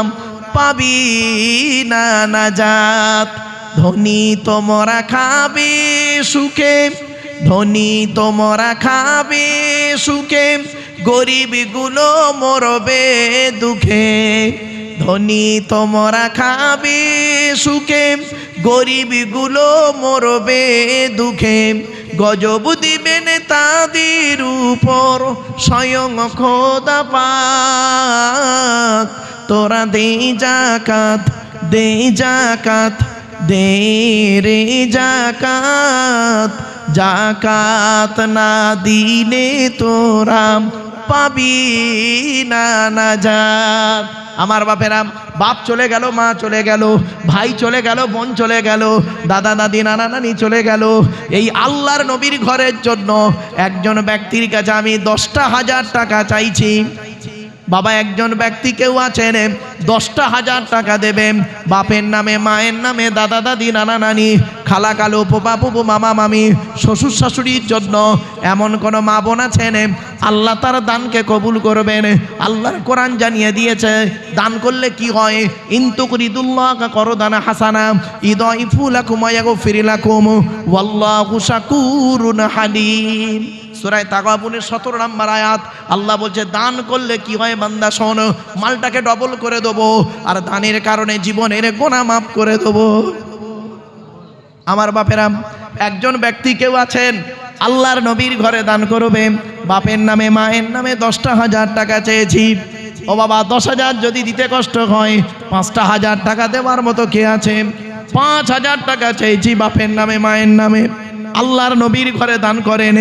S1: পাবি না নাজাত। ধনী তোমরা খাবে সুখে, ধনী তোমরা খাবে সুখে, গরিব গুলো মরবে দুঃখে। ধনী তোমরা খাবে সুখে, গরিব গুলো মরবে দুঃখে। গজব দিবেন তাদের উপর স্বয়ং খোদা পাক। তোরা দে যাকাত, দে যাকাত, দে রে যাকাত, যাকাত না দিলে তোরা পাবি না নাজাত। আমার বাপেরা, বাপ চলে গেল, মা চলে গেল, ভাই চলে গেল, বোন চলে গেল, দাদা দাদি নানা নানি চলে গেল। এই আল্লাহর নবীর ঘরের জন্য একজন ব্যক্তির কাছে আমি 10,000 টাকা চাইছি। বাবা, একজন ব্যক্তি কেউ আছেন 10,000 টাকা দেবেন, বাপের নামে, মায়ের নামে, দাদা দাদি নানা নানি, খালা কালো, পোপা পুপু, মামা মামি, শ্বশুর শাশুড়ির জন্য। এমন কোন মা বোন আছেন, আল্লাহ তার দানকে কবুল করবেন। আল্লাহর কোরআন জানিয়ে দিয়েছে দান করলে কি হয়, ইনতুকরিদুল্লাহ করদানা হাসানা ইদাইফু লাকুম ওয়া ইয়াগফির লাকুম ওয়াল্লাহু শাকুরুন হালিম। সূরা তাগাবুনের 17 নম্বর আয়াত। আল্লাহ বলছে দান করলে কি হয় বান্দা, শোন, মালটাকে ডবল করে দেবো, আর দানের কারণে জীবনের গুনাহ মাফ করে দেবো। আমার বাপেরা, একজন ব্যক্তি কেউ আছেন আল্লাহর নবীর ঘরে দান করবে, বাপের নামে, মায়ের নামে 10,000 টাকা চেয়েছি। ও বাবা, 10,000 যদি দিতে কষ্ট হয়, 5,000 টাকা দেওয়ার মতো কে আছে? 5,000 টাকা চেয়েছি বাপের নামে, মায়ের নামে। আল্লাহর নবীর ঘরে দান করেন,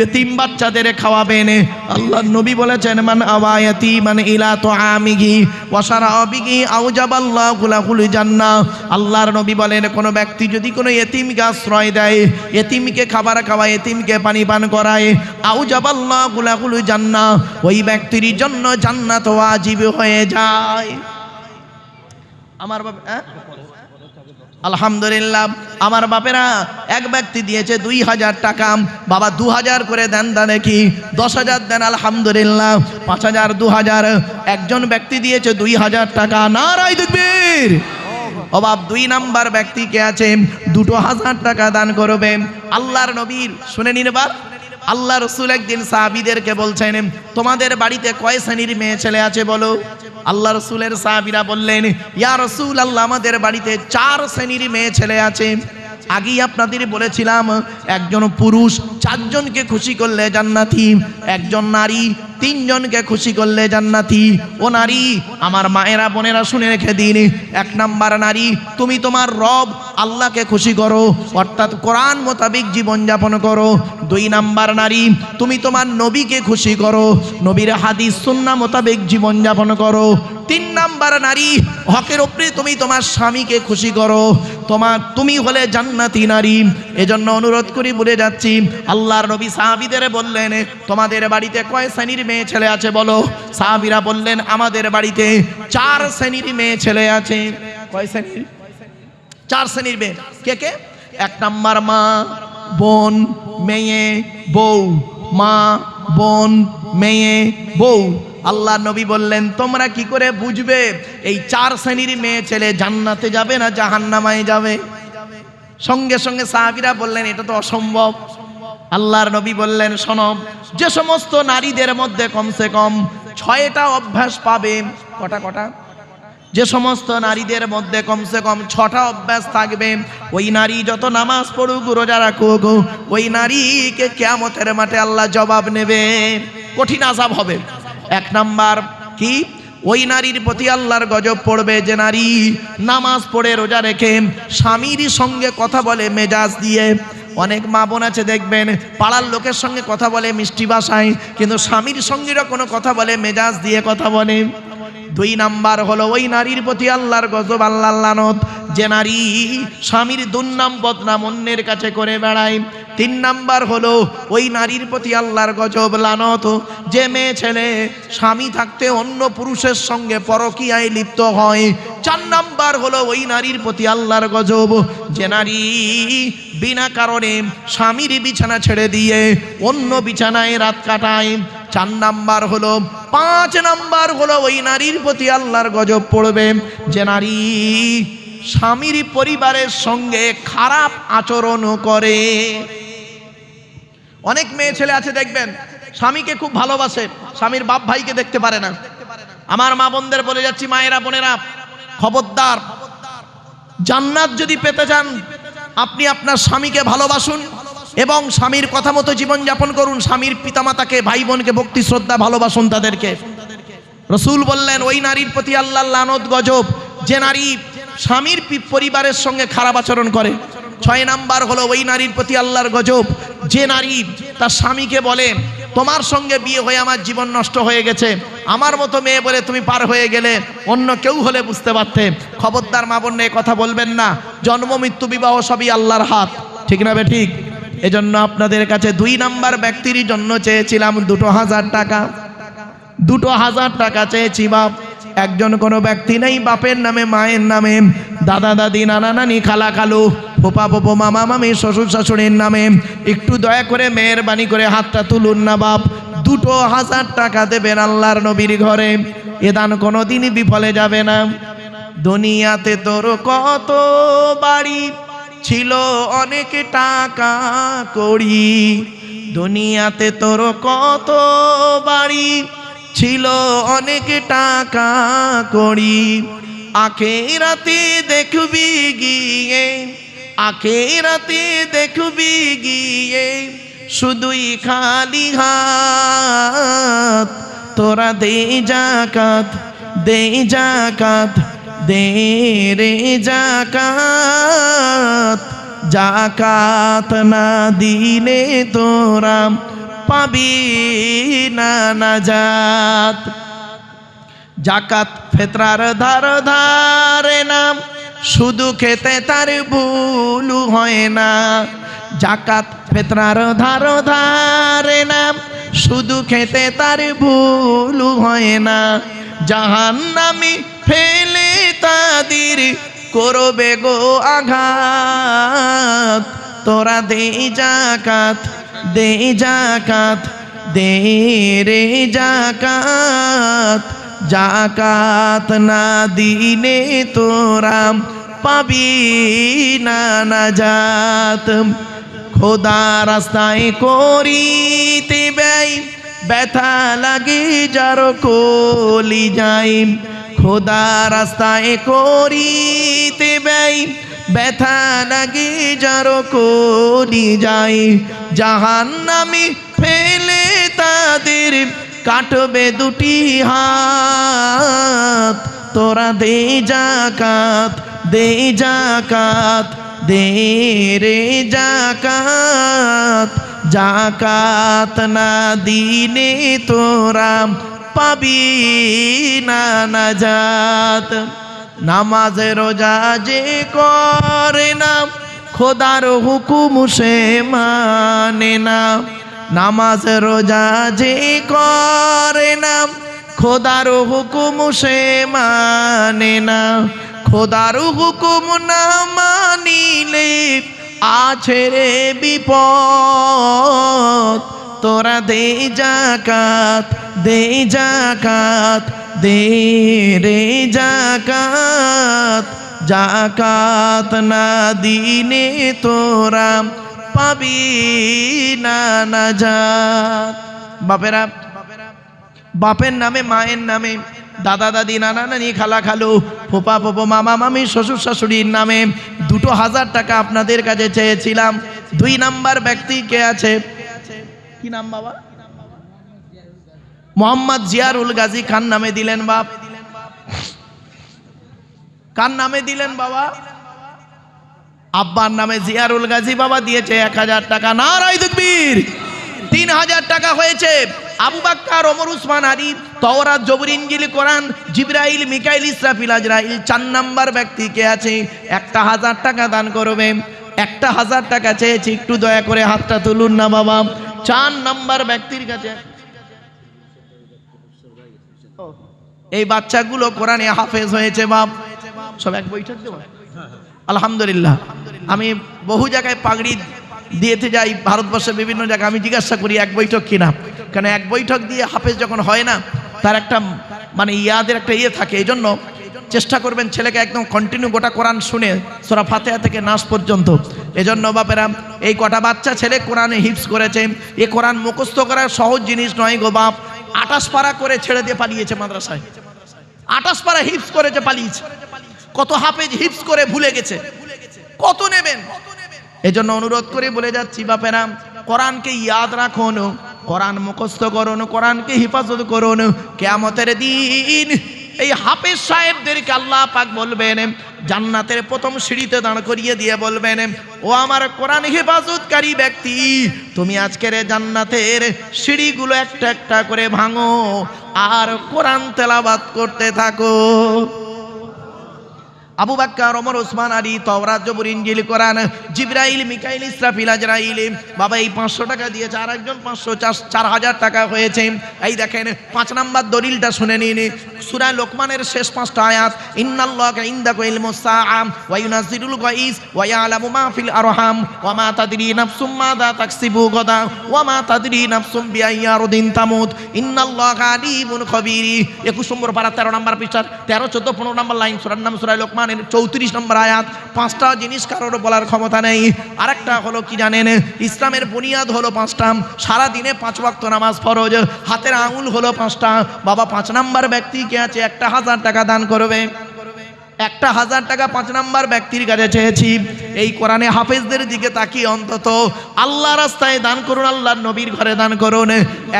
S1: ইতিম বাচ্চাদের খাওয়াবেন। আল্লাহর নবী বলেছেন, মান আওয়ায়াতি মান ইলা তুআমিহি ওয়া শারাবিহি আউজাবাল্লাহু লাহুল জান্নাহ। আল্লাহর নবী বলেন, কোনো ব্যক্তি যদি কোনো ইতিমকে আশ্রয় দেয়, ইতিমকে খাবার খাওয়ায়, ইতিমকে পানি পান করায়, আউজাবাল্লাহু লাহুল জান্নাহ, ওই ব্যক্তির জন্য জান্নাত ওয়াজিব হয়ে যায়। আমার বাবা আলহামদুলিল্লাহ, আমার বাপেরা এক ব্যক্তি দিয়েছে 2000 টাকা। বাবা 2000 করে দেন, দা দেখি 10,000 দেন, আলহামদুলিল্লাহ 5000 2000। একজন ব্যক্তি দিয়েছে 2000 টাকা, নারায়ে তাকবীর। ও বাপ, 2 নাম্বার ব্যক্তি কে আছে, 2000 টাকা দান করবে। আল্লাহর নবীর শুনে নিন এবার, আল্লাহ রসুল একদিন সাহাবীদেরকে বলছেন, তোমাদের বাড়িতে কয় শ্রেণীর মেয়ে ছেলে আছে বলো? আল্লাহ রসুলের সাহাবীরা বললেন, ইয়া রাসূল আল্লাহ, আমাদের বাড়িতে 4 শ্রেণীর মেয়ে ছেলে আছে। আগেই আপনাদের বলেছিলাম, একজন পুরুষ 4 জনকে খুশি করলে জান্নাতি, একজন নারী 3 জনকে খুশি করলে জান্নাতি। ও নারী, আমার মায়েরা বোনেরা শুনে রেখে দিন, 1 নাম্বার নারী, তুমি তোমার রব আল্লাহকে খুশি করো, অর্থাৎ কোরআন মোতাবেক জীবনযাপন করো। 2 নাম্বার নারী, তুমি তোমার নবীকে খুশি করো, নবীর হাদিস সুন্নাহ মোতাবেক জীবনযাপন করো। 3 নাম্বার নারী, হকের উপরে তুমি তোমার স্বামীকে খুশি করো, তুমি হলে জান্নাতি নারী। এজন্য অনুরোধ করি বলে যাচ্ছি, আল্লাহর নবী সাহাবীদের বললেন, তোমাদের বাড়িতে কয় শ্রেণীর মেয়ে ছেলে আছে বলো? সাহাবীরা বললেন, আমাদের বাড়িতে 4 শ্রেণীর মেয়ে ছেলে আছে। কয় শ্রেণীর? 4 শ্রেণীর মেয়ে। কে কে? 1 নাম্বার মা, বোন, মেয়ে, বউ। মা, বোন, মেয়ে, বউ। আল্লাহ নবী বললেন, তোমরা কি করে বুঝবে এই 4 শ্রেণীর মেয়ে ছেলে জান্নাতে যাবে না জাহান্নামে যাবে? সঙ্গে সঙ্গে সাহাবীরা বললেন, এটা তো অসম্ভব। আল্লাহর নবী বললেন, শোনো, যে সমস্ত নারীদের মধ্যে কমসে কম 6টা অভ্যাস পাবে। কটা? যে সমস্ত নারীদের মধ্যে কমসে কম 6টা অভ্যাস থাকবে, ওই নারী যত নামাজ পড়ুক, রোজা রাখুক, ওই নারীকে কিয়ামতের মাঠে আল্লাহ জবাব নেবে, কঠিন আযাব হবে। 1 নাম্বার কি? ওই নারীর প্রতি আল্লাহর গজব পড়বে যে নারী নামাজ পড়ে রোজা রেখে স্বামীর সঙ্গে কথা বলে মেজাজ দিয়ে। অনেক মা বোন আছে দেখবেন, পাড়ার লোকের সঙ্গে কথা বলে মিষ্টি ভাষায়, কিন্তু স্বামীর সঙ্গেও কোনো কথা বলে মেজাজ দিয়ে কথা বলে। 2 নাম্বার হলো ওই নারীর প্রতি আল্লাহর গজব, আল্লাহর লানত, যে নারী স্বামীর দুর্নাম বদনাম অন্যের কাছে করে বেড়ায়। 3 নাম্বার হলো ওই নারীর প্রতি আল্লাহর গজব লানত, যে মেয়ে ছেলে স্বামী থাকতে অন্য পুরুষের সঙ্গে পরকীয়ায় লিপ্ত হয়। 4 নাম্বার হলো ওই নারীর প্রতি আল্লাহর গজব, যে নারী বিনা কারণে স্বামীর বিছানা ছেড়ে দিয়ে অন্য বিছানায় রাত কাটায়। 4 নাম্বার হলো 5 নাম্বার হলো ওই নারীর প্রতি আল্লাহর গজব পড়বে যে নারী স্বামীর পরিবারের সঙ্গে খারাপ আচরণ করে। অনেক মেয়ে ছেলে আছে দেখবেন, স্বামীকে খুব ভালোবাসে, স্বামীর বাপ ভাইকে দেখতে পারে না। আমার মা বোনদের বলে যাচ্ছি, মায়েরা বোনেরা, খবরদার, জান্নাত যদি পেতে চান আপনি আপনার স্বামীকে ভালোবাসুন এবং স্বামীর কথা মতো জীবনযাপন করুন। স্বামীর পিতামাতাকে, ভাই বোনকে ভক্তি শ্রদ্ধা ভালোবাসুন তাদেরকে। রসুল বললেন, ওই নারীর প্রতি আল্লাহর লানত গজব যে নারী স্বামীর পরিবারের সঙ্গে খারাপ আচরণ করে। 6 নাম্বার হলো ওই নারীর প্রতি আল্লাহর গজব যে নারী তার স্বামীকে বলে, তোমার সঙ্গে বিয়ে হয়ে আমার জীবন নষ্ট হয়ে গেছে, আমার মতো মেয়ে বলে তুমি পার হয়ে গেলে, অন্য কেউ হলে বুঝতে পারতে। খবরদার মা বোন, এ কথা বলবেন না। জন্ম মৃত্যু বিবাহ সবই আল্লাহর হাত, ঠিক না বে ঠিক? এজন্য আপনাদের কাছে 2 নাম্বার ব্যক্তির জন্য চেয়েছিলাম 2000 টাকা। 2000 টাকা চেয়েছি বাপ। একজন কোনো ব্যক্তি নেই বাপের নামে, মায়ের নামে, দাদা দাদি, নানা নানি, খালা খালু, ফুপা ফুপু, মামা মামি, শ্বশুর শাশুড়ির নামে। একটু দয়া করে মেহেরবানি করে হাতটা তুলুন না বাপ। 2000 টাকা দেবেন আল্লাহর নবীর ঘরে। এ দান কোনোদিনই বিফলে যাবে না। দুনিয়াতে তোর কত বাড়ি ছিল, অনেক টাকা কড়ি, দুনিয়াতে তোর কত বাড়ি ছিল, অনেক টাকা কড়ি, আখেরাতে দেখবি গিয়ে, আখেরাতে দেখবি গিয়ে শুধুই খালি হাত। তোরা দে যাকাত, দে যাকাত, দে রে যাকাত, জাকাত না দিলে তোরা পাবি না নাজাত। জাকাত ফিতরার ধারে নাম, শুধু খেতে তার ভুল হয় না। জাকাত ফিতরার ধারে নাম, শুধু খেতে তার ভুল হয় না। জাহান্নামী ফেলে তাদের করবে গো আঘাত। তোরা দে জাকাত, দে জাকাত, দে রে জাকাত। জাকাত না দিলে তোরা পাবি না নাজাত। খোদা রাস্তায় করিতে ব্যয়, ব্যথা লাগে যার কলি যায়। খোদা রাস্তায় করিতে ব্যয়, ব্যথা লাগে যার কলি যায়। জাহান্নামী ফেলে তাদের কাটবে দুটি হাত। তোরা দে জাকাত, দে জাকাত, দে রে জাকাত। জাকাত না দিলে তোরা পাবি না নাজাত। নামাজ রোজা যে করে না, খোদার হুকুম সে মানে না। নামাজ রোজা যে করে না, খোদার হুকুম সে মানে না। খোদার হুকুম না মানিলে আছে রে বিপদ। তোরা দে জাকাত, দে জাকাত, দে রে জাকাত। জাকাত না দিলে তোরা পাবি না নাজাত। বাপেরা, বাপের নামে, মায়ের নামে, দাদা দাদি, নানা নানি, খালা খালু, ফোপা ফোপো, মামা মামি, শ্বশুর শাশুড়ির নামে 2000 টাকা আপনাদের কাছে চেয়েছিলাম। 2 নাম্বার ব্যক্তি কে আছে? কি নাম বাবা? মোহাম্মদ জিয়ারুল গাজী খান নামে দিলেন বাপ। কার নামে দিলেন বাবা? আব্বার নামে জিয়ারুল গাজী বাবা দিয়েছে 1000 টাকা। নারায়ে তাকবীর। 3000 টাকা হয়েছে। আবু বকর, ওমর, উসমান, আলী, তাওরাত, জবুর, ইনজিল, কোরআন, জিবরাইল, মিকাইল, ইসরাফিল, আজরাইল। 4 নাম্বার ব্যক্তি কে আছে? 1000 টাকা দান করবে। 1000 টাকা চেয়েছি, একটু দয়া করে হাতটা তুলুন না বাবা। 4 নাম্বার ব্যক্তির কাছে। এই বাচ্চাগুলো কোরআনে হাফেজ হয়েছে বাপ। সব এক বৈঠক দেব আলহামদুলিল্লাহ। আমি বহু জায়গায় পাগড়ি দিয়েতে যাই, ভারতবর্ষের বিভিন্ন জায়গায়। আমি জিজ্ঞাসা করি এক বৈঠক কিনা, কারণ এক বৈঠক দিয়ে হাফেজ যখন হয় না, তার একটা মানে ইয়াদের একটা ইয়ে থাকে। এই জন্য চেষ্টা করবেন ছেলেকে একদম কন্টিনিউ গোটা কোরআন শুনে, সূরা ফাতিহা থেকে নাস পর্যন্ত। এজন্য বাপেরা, এই কটা বাচ্চা ছেলে কোরআনে হিফজ করেছে। এ কোরআন মুখস্থ করা সহজ জিনিস নয় গো বাপ। 28 পারা করে ছেড়ে দিয়ে পালিয়েছে মাদ্রাসায়। 28 পারা হিফজ করেছে, পালিয়েছে। কত হাফেজ হিফজ করে ভুলে গেছে, কত নেবেন? এজন্য অনুরোধ করে বলে যাচ্ছি বাপেরা, কোরআনকে ইয়াদ রাখুন, কোরআন মুখস্থ করুন, কোরআনকে হিফাজত করুন। কিয়ামতের দিন এই হাফেজ সাহেবদেরকে আল্লাহ পাক বলবেন, জান্নাতের প্রথম সিঁড়িতে দাঁড় করিয়ে দিয়ে বলবেন, ও আমার কোরআন হেফাজতকারী ব্যক্তি, তুমি আজকের জান্নাতের সিঁড়িগুলো একটা একটা করে ভাঙো আর কোরআন তেলাওয়াত করতে থাকো। আবু বকর, ওমর, উসমান, আলী, তাওরাত, জবুর, ইনজিল, কোরআন, জিবরাইল, মিকাইল, ইসরাফিল, আজরাইল। বাবা এই 500 টাকা দিয়েছে, আর একজন 500, 4000 টাকা হয়েছে। এই দেখেন 5 নাম্বার দলিলটা শুনে নিন। সূরা লোকমানের শেষ 5টা আয়াত, ইন্নাল্লাহা ইনদাহু ইলমুস সাআ ওয়া ইউনাজ্জিলুল গায়স ওয়া ইয়ালামু মা ফিল আরহাম ওয়া মা তাদরি নাফসুম মাযা তাকসিবু গাদা ওয়া মা তাদরি নাফসুম বিআইয়ি আরদিন তামুত ইন্নাল্লাহা আলিমুন খাবীর। 21 নম্বর পারা 13 নম্বর পৃষ্ঠা 13, 14, 15 নম্বর লাইন। সূরার নাম সূরা লোকমান, 34 নম্বর আয়াত। 5টা জিনিস কারোর বলার ক্ষমতা নেই। আরেকটা হলো কি জানেন? ইসলামের বুনিয়াদ হলো 5টা। সারা দিনে 5 ওয়াক্ত নামাজ ফরজ। হাতের আঙুল হলো 5টা। বাবা 5 নাম্বার ব্যক্তি কে আছে? 1000 টাকা দান করবে। 1000 টাকা 5 নাম্বার ব্যক্তির কাছে চেয়েছি। এই কোরআনে হাফেজদের দিকে তাকিয়ে অন্তত আল্লাহ রাস্তায় দান করুন, আল্লাহর নবীর ঘরে দান করুন।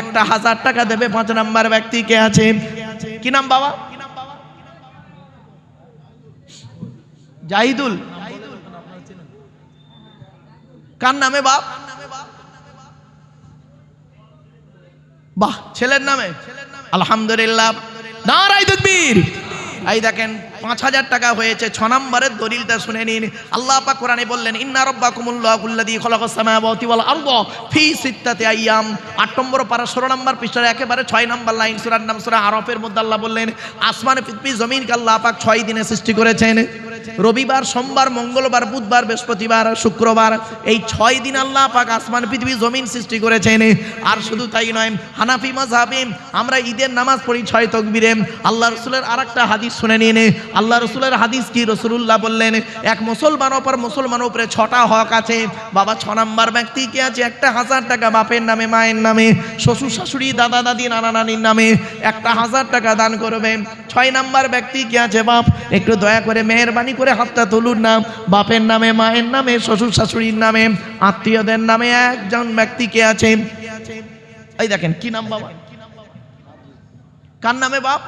S1: 1000 টাকা দেবে 5 নাম্বার ব্যক্তি কে আছে? কি নাম বাবা? জাহিদুল। কার নামে বাপ? বাহ, ছেলের নামে। আলহামদুলিল্লাহ, নারায়ে তাকবীর। এই দেখেন 5000 টাকা হয়েছে। 6 নম্বরের দলিলটা শুনে নিন। আল্লাহ পাক কোরআনে বললেন, ইন্না রাব্বাকুমুল্লাহুল্লাযী খালাকাস সামাওয়াতি ওয়াল আরদা ফি সিত্তাতি আইয়াম। 8 নম্বর পারা 16 নম্বর পৃষ্ঠার একেবারে 6 নম্বর লাইন, সূরার নাম সূরা আরাফের মধ্যে আল্লাহ বললেন, আসমান পৃথিবী জমিনকে আল্লাহ পাক 6 দিনে সৃষ্টি করেছেন। রবিবার, সোমবার, মঙ্গলবার, বুধবার, বৃহস্পতিবার, শুক্রবার, এই 6 দিন আল্লাহ পাক আসমান পৃথিবী জমিন সৃষ্টি করেছেন। আর শুধু তাই নয়, হানাফি মাযহাবে আমরা ঈদের নামাজ পড়ি 6 তাকবীরে। আল্লাহ রাসূলের আরেকটা হাদিস শুনে নিন। আল্লাহ রাসূলের হাদিস কি? রাসূলুল্লাহ বললেন, এক মুসলমানের উপর মুসলমানের উপরে 6টা হক আছে বাবা। 6 নম্বর ব্যক্তি কি আছে? 1000 টাকা বাপের নামে, মায়ের নামে, শ্বশুর শাশুড়ি, দাদা দাদি, নানা নানির নামে 1000 টাকা দান করবে। 6 নম্বর ব্যক্তি কি আছে? বাপ, একটু দয়া করে মেহেরবানি করে হাতটা তুলুন না। বাপের নামে, মায়ের নামে, শ্বশুর শাশুড়ির নামে, আত্মীয়দের নামে একজন ব্যক্তি কে আছে? এই দেখেন কি নাম বাবা? কার নামে বাপ?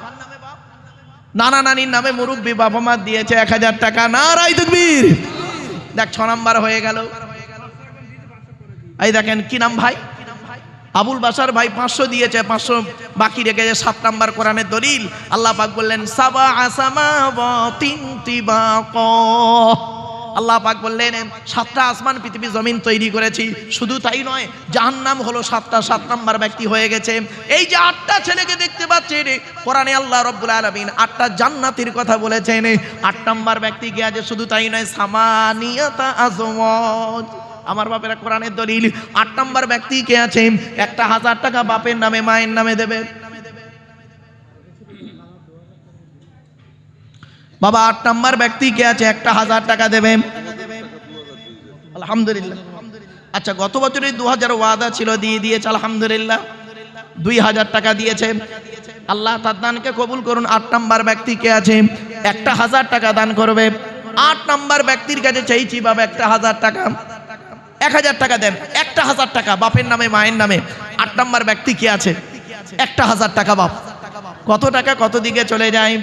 S1: নানা নানির নামে মুরব্বী বাবা মা দিয়েছে 1000 টাকা। নারায়ে তাকবীর। দেখ 6 নাম্বার হয়ে গেল। এই দেখেন কি নাম ভাই? আবুল বাশার ভাই 500 দিয়েছে, 500 বাকি রেখেছে। 7 নাম্বার কোরআনের দলিল। আল্লাহ পাক বললেন, সাবা সামাওয়াতিন তিবাকা। আল্লাহ পাক বললেন, 7টা আসমান পৃথিবী জমিন তৈরি করেছি। শুধু তাই নয়, জাহান্নাম হলো 7টা। 7 নাম্বার ব্যক্তি হয়ে গেছে। এই যে 8টা ছেলেকে দেখতে পাচ্ছেন, কোরআনে আল্লাহ রাব্বুল আলামিন 8টা জান্নাতের কথা বলেছেন। 8 নাম্বার ব্যক্তি কে আছে? শুধু তাই নয়, সামানিয়াতা আজওয়াজ। আমার বাপেরা কোরআনের দলিল। 8 নাম্বার ব্যক্তি কে আছে? 1000 টাকা বাপের নামে, মায়ের নামে দেবে। বাবা 8 নাম্বার ব্যক্তি কে আছে? 1000 টাকা দেবে। আলহামদুলিল্লাহ। আচ্ছা, গত বছরে 2000 ওয়াদা ছিল, দিয়ে দিয়েছে আলহামদুলিল্লাহ। 2000 টাকা দিয়েছে। আল্লাহ তার দানকে কবুল করুন। 8 নাম্বার ব্যক্তি কে আছে? 1000 টাকা দান করবে। 8 নাম্বার ব্যক্তির কাছে চাইছি বাবা 1000 টাকা। 1000 টাকা দেন। 1000 টাকা বাপের নামে, মায়ের নামে। 8 নাম্বার ব্যক্তি কি আছে? 1000 টাকা বাপ। কত টাকা কত দিকে চলে যায়?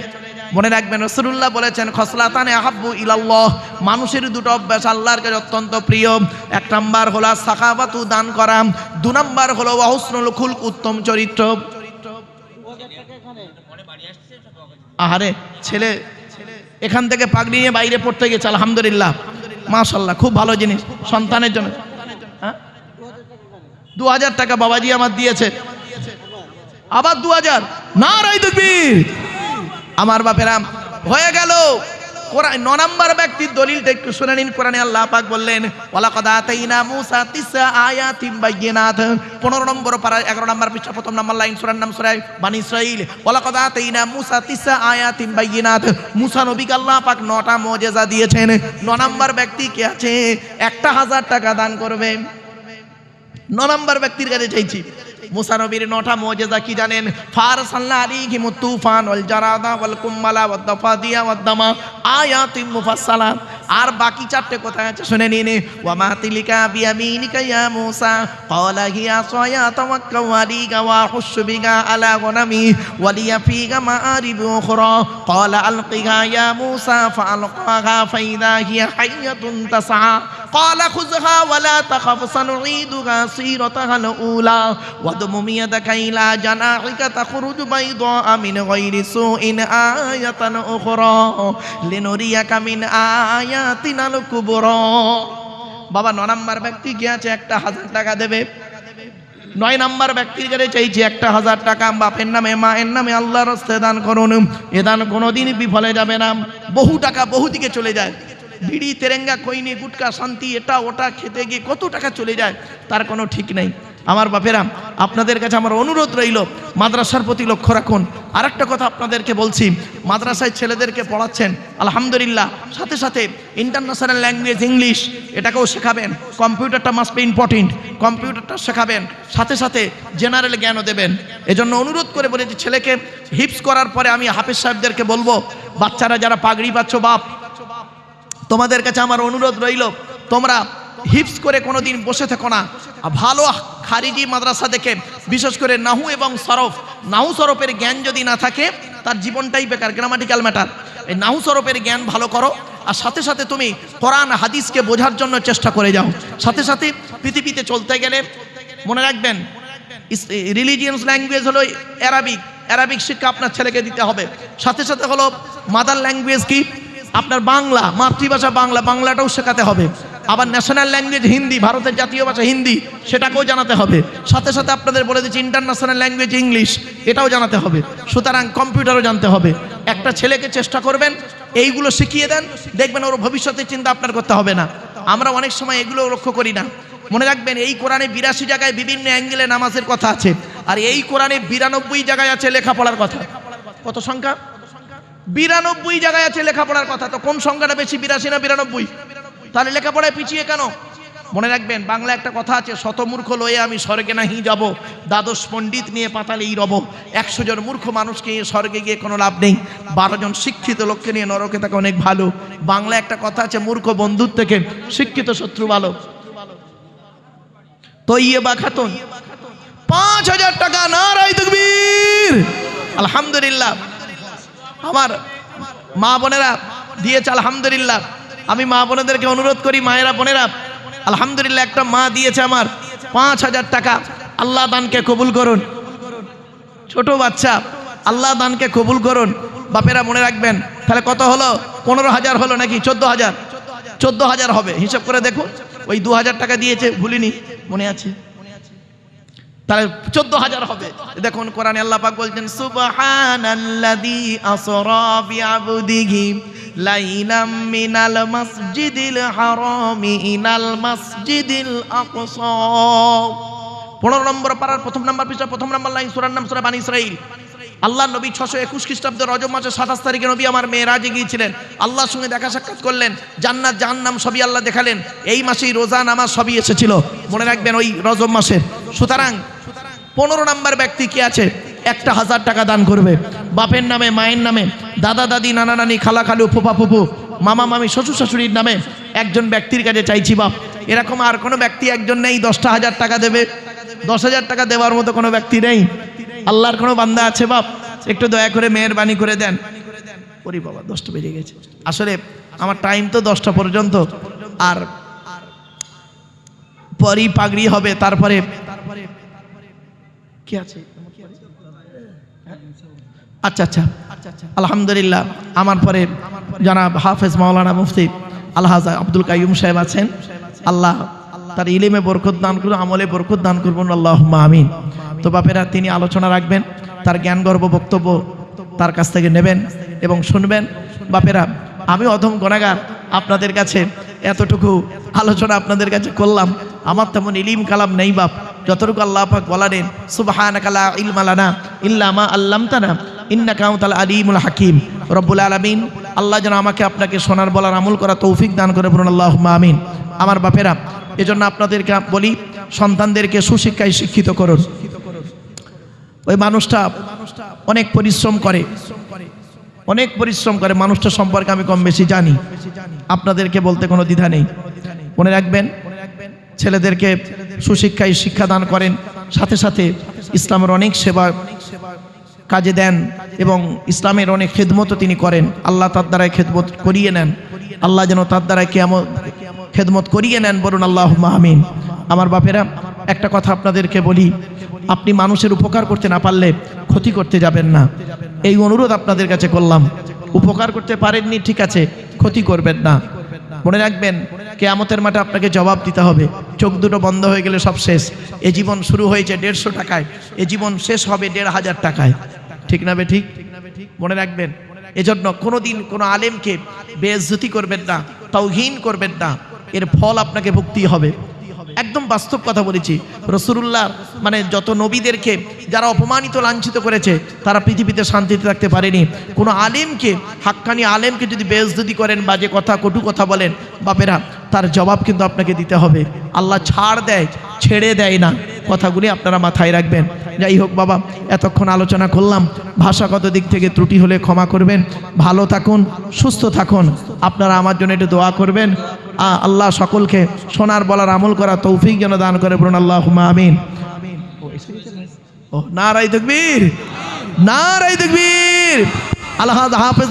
S1: মনে রাখবেন, রাসূলুল্লাহ বলেছেন, খসলাতানে আহাব্বু ইলাল্লাহ, মানুষের দুটো অভ্যাস আল্লাহর কাছে অত্যন্ত প্রিয়। 1 নাম্বার হলো সাখাওয়াতু, দান করা। 2 নাম্বার হলো হুসনুল খুলক, উত্তম চরিত্র। আহারে ছেলে এখান থেকে পাগড়ি নিয়ে বাইরে পড়তে গেছে, আলহামদুলিল্লাহ, মাশাআল্লাহ, খুব ভালো জিনিস সন্তানের জন্য। 2000 টাকা বাবাজি আমার দিয়েছে। আবার 2000। নারায়ে তাকবীর। আমার বাপেরা হয়ে গেল। 9 নাম্বার ব্যক্তির দলিলটা একটু শুনে নিন। কোরআনে আল্লাহ পাক বললেন, ওয়ালাকাদ আতাইনা মূসা 9 আয়াতিন বাইয়িনাত। 15 নম্বর পারা 11 নম্বর পৃষ্ঠা 1 নম্বর লাইন, সূরার নাম সূরা বনী ইসরাঈল। ওয়ালাকাদ আতাইনা মূসা 9 আয়াতিন বাইয়িনাত। মূসা নবীকে আল্লাহ পাক 9টা মুজিজা দিয়েছেন। 9 নাম্বার ব্যক্তি কে আছে? 1000 টাকা দান করবে। 9 নাম্বার ব্যক্তির কাছে চাইছি। মুসা নবীর 9টা মুজিজা কি জানেন? ফারসালনা আলাইহিমুত তুফান ওয়াল জারাদা ওয়াল কুম্মালা ওয়াদ দাফাদিয়া ওয়াদ দামা আয়াতিন মুফাসসালাত। আর বাকি 4টে কোথায় আছে শুনে নিন। ওয়া মা তিলিকা বিয়ামিনিকা ইয়া মূসা ক্বালা হিয়া সায়া তাওয়াক্কাউ আলাইকা ওয়া হুশু বিকা আলা গনামি ওয়া লিয়া ফিকা মাআরিবু উখরা ক্বালা আলকিহা ইয়া মূসা ফাআলকাহা ফাইদা হিয়া হাইয়াতুন তাসআ ক্বালা খুযহা ওয়া লা তাখাফ সানুঈদুহা সিরাতাহাল উলা ওয়াদমুম ইয়াদাকা ইলা জানাহিকা তাখরুজ বাইদা মিন গায়রি সুইন আয়াতান উখরা লিনুরিয়াকা মিন আয়াতিনাল কুবরা। বাবা 9 নাম্বার ব্যক্তি কি আছে? 1000 টাকা দেবে। 9 নাম্বার ব্যক্তির কাছে চাইছি 1000 টাকা বাপের নামে, মায়ের নামে আল্লাহর রাস্তায় দান করুন। এ দান কোনোদিন বিফলে যাবে না। বহু টাকা বহু দিকে চলে যায়। বিড়ি, তেরেঙ্গা, খৈনি, গুটকা, শান্তি, এটা ওটা খেতে গিয়ে কত টাকা চলে যায় তার কোনো ঠিক নেই। আমার বাপেরা, আপনাদের কাছে আমার অনুরোধ রইল, মাদ্রাসার প্রতি লক্ষ্য রাখুন। আরেকটা কথা আপনাদেরকে বলছি, মাদ্রাসায় ছেলেদেরকে পড়াচ্ছেন আলহামদুলিল্লাহ, সাথে সাথে ইন্টারন্যাশনাল ল্যাঙ্গুয়েজ ইংলিশ এটাকেও শেখাবেন। কম্পিউটারটা মাস্ট বি ইম্পর্টেন্ট, কম্পিউটারটা শেখাবেন, সাথে সাথে জেনারেল জ্ঞানও দেবেন। এজন্য অনুরোধ করে বলেছি, ছেলেকে হিফজ করার পরে আমি হাফেজ সাহেবদেরকে বলবো, বাচ্চারা যারা পাগড়ি পাচ্ছ বাপ, তোমাদের কাছে আমার অনুরোধ রইল, তোমরা হিফজ করে কোনোদিন বসে থেকো না। ভালো খারিজি মাদ্রাসা দেখে, বিশেষ করে নাহু এবং সরফ, নাহু সরফের জ্ঞান যদি না থাকে তার জীবনটাই বেকার, গ্রামাটিক্যাল ম্যাটার। এই নাহু সরফের জ্ঞান ভালো করো, আর সাথে সাথে তুমি কোরআন হাদিসকে বোঝার জন্য চেষ্টা করে যাও। সাথে সাথে পৃথিবীতে চলতে গেলে মনে রাখবেন রিলিজিয়াস ল্যাঙ্গুয়েজ হলো অ্যারাবিক শিক্ষা আপনার ছেলেকে দিতে হবে। সাথে সাথে হলো মাদার ল্যাঙ্গুয়েজ কি আপনার বাংলা, মাতৃভাষা বাংলা, বাংলাটাও শেখাতে হবে। আবার ন্যাশনাল ল্যাঙ্গুয়েজ হিন্দি, ভারতের জাতীয় ভাষা হিন্দি, সেটাকেও জানাতে হবে। সাথে সাথে আপনাদের বলে দিচ্ছি ইন্টারন্যাশনাল ল্যাঙ্গুয়েজ ইংলিশ, এটাও জানাতে হবে। সুতরাং কম্পিউটারও জানতে হবে। একটা ছেলেকে চেষ্টা করবেন এইগুলো শিখিয়ে দেন, দেখবেন ওর ভবিষ্যতের চিন্তা আপনার করতে হবে না। আমরা অনেক সময় এগুলো লক্ষ্য করি না। মনে রাখবেন এই কোরআনে 82 জায়গায় বিভিন্ন অ্যাঙ্গেলে নামাজের কথা আছে, আর এই কোরআনে 92 জায়গায় আছে লেখাপড়ার কথা। কত সংখ্যা? 92 জায়গায় আছে লেখাপড়ার কথা। তো কোন সংখ্যাটা বেশি, 82 না 92? তাহলে লেখাপড়ায় পিছিয়ে কেন? মনে রাখবেন বাংলা একটা কথা আছে, শত মূর্খ লয়ে আমি স্বর্গে নাহি যাব, দ্বাদশ পণ্ডিত নিয়ে পাতালেই রব। 100 জন মূর্খ মানুষকে নিয়ে স্বর্গে গিয়ে কোনো লাভ নেই, 12 জন শিক্ষিত লোককে নিয়ে নরকে থাকা অনেক ভালো। বাংলা একটা কথা আছে, মূর্খ বন্ধুর থেকে শিক্ষিত শত্রু ভালো। তো ইয়ে বা খাতুন 5000 টাকা, নারায়ে তাকবীর, আলহামদুলিল্লাহ। আমার মা বোনেরা দিয়েছে, আলহামদুলিল্লাহ। আমি মা বোনেদেরকে অনুরোধ করি, মায়েরা বোনেরা, আলহামদুলিল্লাহ একটা মা দিয়েছে আমার 5000 টাকা। আল্লাহ দানকে কবুল করুন। ছোট বাচ্চা, আল্লাহ দানকে কবুল করুন। বাপেরা মনে রাখবেন, তাহলে কত হলো? 15000 হলো নাকি 14000? 14000 হবে, হিসাব করে দেখুন। ওই 2000 টাকা দিয়েছে, ভুলিনি, মনে আছে, তাহলে 14000 হবে। দেখুন কোরআনে আল্লাহ পাক বলছেন সুবহানাল্লাযী আসরা বিআবদিহি লাইলাম মিনাল মাসজিদিল হারামি ইলাল মাসজিদিল আকসা। 15 নম্বর পারার 1 নম্বর পৃষ্ঠা 1 নম্বর লাইন, সূরার নাম সূরা বানী ইসরাঈল। আল্লাহ নবী 621 খ্রিস্টাব্দের রজব মাসের 27 তারিখে নবী আমার মেরাজে গিয়েছিলেন, আল্লাহর সঙ্গে দেখা সাক্ষাৎ করলেন, জান্নাত জাহান্নাম সবই আল্লাহ দেখালেন। এই মাসেই রোজা নামাজ সবই এসেছিল, মনে রাখবেন ওই রজব মাসের। সুতরাং 15 নম্বর ব্যক্তি কি আছে, 1000 টাকা দান করবে বাপের নামে, মায়ের নামে, দাদা দাদি, নানা নানি, খালা খালু, ফুফা ফুফু, মামা মামি, শ্বশুর শাশুড়ির নামে একজন ব্যক্তির কাছে চাইছি বাপ। এরকম আর কোনো ব্যক্তি একজন নেই 10,000 টাকা দেবে? 10,000 টাকা দেওয়ার মতো কোনো ব্যক্তি নেই? আল্লাহর কোনো বান্দা আছে বাপ? একটু দয়া করে মেহেরবানি করে দেন। ওরে বাবা 10টা বেজে গেছে। আসলে আমার টাইম তো 10টা পর্যন্ত, আর পরই পাগড়ি হবে। তারপরে কি আছে? আচ্ছা আচ্ছা, আলহামদুলিল্লাহ। আমার পরে জনাব হাফেজ মাওলানা মুফতি আলহাজ আব্দুল কাইয়ুম সাহেব আছেন। আল্লাহ তার ইলমে বরকত দান করুন, আমলে বরকত দান করবেন, আল্লাহুম্মা আমিন। তো বাপেরা তিনি আলোচনা রাখবেন, তার জ্ঞানগর্ভ বক্তব্য তার কাছ থেকে নেবেন এবং শুনবেন। বাপেরা আমি অধম গুনাহগার, আপনাদের কাছে এতটুকু আলোচনা আপনাদের কাছে করলাম। আমার তেমন ইলিম কালাম নেই বাপ, যতটুকু আল্লাহ পাক বলেন সুবহানাকা লা ইলমা লানা ইল্লা মা আল্লামতানা ইন্নাকা আনতাল আলিমুল হাকিম। রব্বুল আলামিন আল্লাহ যেন আমাকে আপনাকে শোনার বলার আমল করা তৌফিক দান করে, বলুন আল্লাহুম্মা আমিন। আমার বাপেরা এজন্য আপনাদেরকে বলি, সন্তানদেরকে সুশিক্ষায় শিক্ষিত করুন। ওই মানুষটা অনেক পরিশ্রম করে, অনেক পরিশ্রম করে, মানুষটা সম্পর্কে আমি কম বেশি জানি, আপনাদেরকে বলতে কোনো দ্বিধা নেই। মনে রাখবেন ছেলেদেরকে সুশিক্ষায় শিক্ষাদান করেন, সাথে সাথে ইসলামের অনেক সেবা কাজে দেন এবং ইসলামের অনেক খেদমতও তিনি করেন। আল্লাহ তার দ্বারাই খেদমত করিয়ে নেন, আল্লাহ যেন তার দ্বারাই খেদমত করিয়ে নেন, বলুন আল্লাহুম্মা আমিন। আমার বাপেরা একটা কথা আপনাদেরকে বলি, আপনি মানুষের উপকার করতে না পারলে ক্ষতি করতে যাবেন না, এই অনুরোধ আপনাদের কাছে করলাম। উপকার করতে পারেননি ঠিক আছে, ক্ষতি করবেন না। মনে রাখবেন কিয়ামতের মাঠে আপনাকে জবাব দিতে হবে। চোখ দুটো বন্ধ হয়ে গেলে সব শেষ। এ জীবন শুরু হয়েছে 150 টাকায়, এ জীবন শেষ হবে 1500 টাকায়, ঠিক না বে ঠিক? মনে রাখবেন, এজন্য কোনোদিন কোনো আলেমকে বেইজ্জতি করবেন না, তাওহীন করবেন না, এর ফল আপনাকে ভুগতে হবে। একদম বাস্তব কথা বলেছি। রাসূলুল্লাহ মানে যত নবীদেরকে যারা অপমানিত লাঞ্ছিত করেছে তারা পৃথিবীতে শান্তিতে থাকতে পারেনি। কোনো আলেমকে, হাক্কানি আলেমকে যদি বেইজ্জতি করেন, বাজে কথা, কটু কথা বলেন, বাপেরা তার জবাব কিন্তু আপনাকে দিতে হবে। আল্লাহ ছাড় দেয়, ছেড়ে দেয় না, কথাগুলি আপনারা মাথায় রাখবেন। যাই হোক বাবা, এতক্ষণ আলোচনা করলাম, ভাষাগত দিক থেকে ত্রুটি হলে ক্ষমা করবেন। ভালো থাকুন, সুস্থ থাকুন, আপনারা আমার জন্য একটু দোয়া করবেন। আল্লাহ সকলকে শোনার বলার আমল করা তৌফিক যেন দান করে, বলুন আল্লাহুম্মা আমিন। নারায়ে তাকবীর, নারায়ে তাকবীর। আল্লাহ হাফেজ।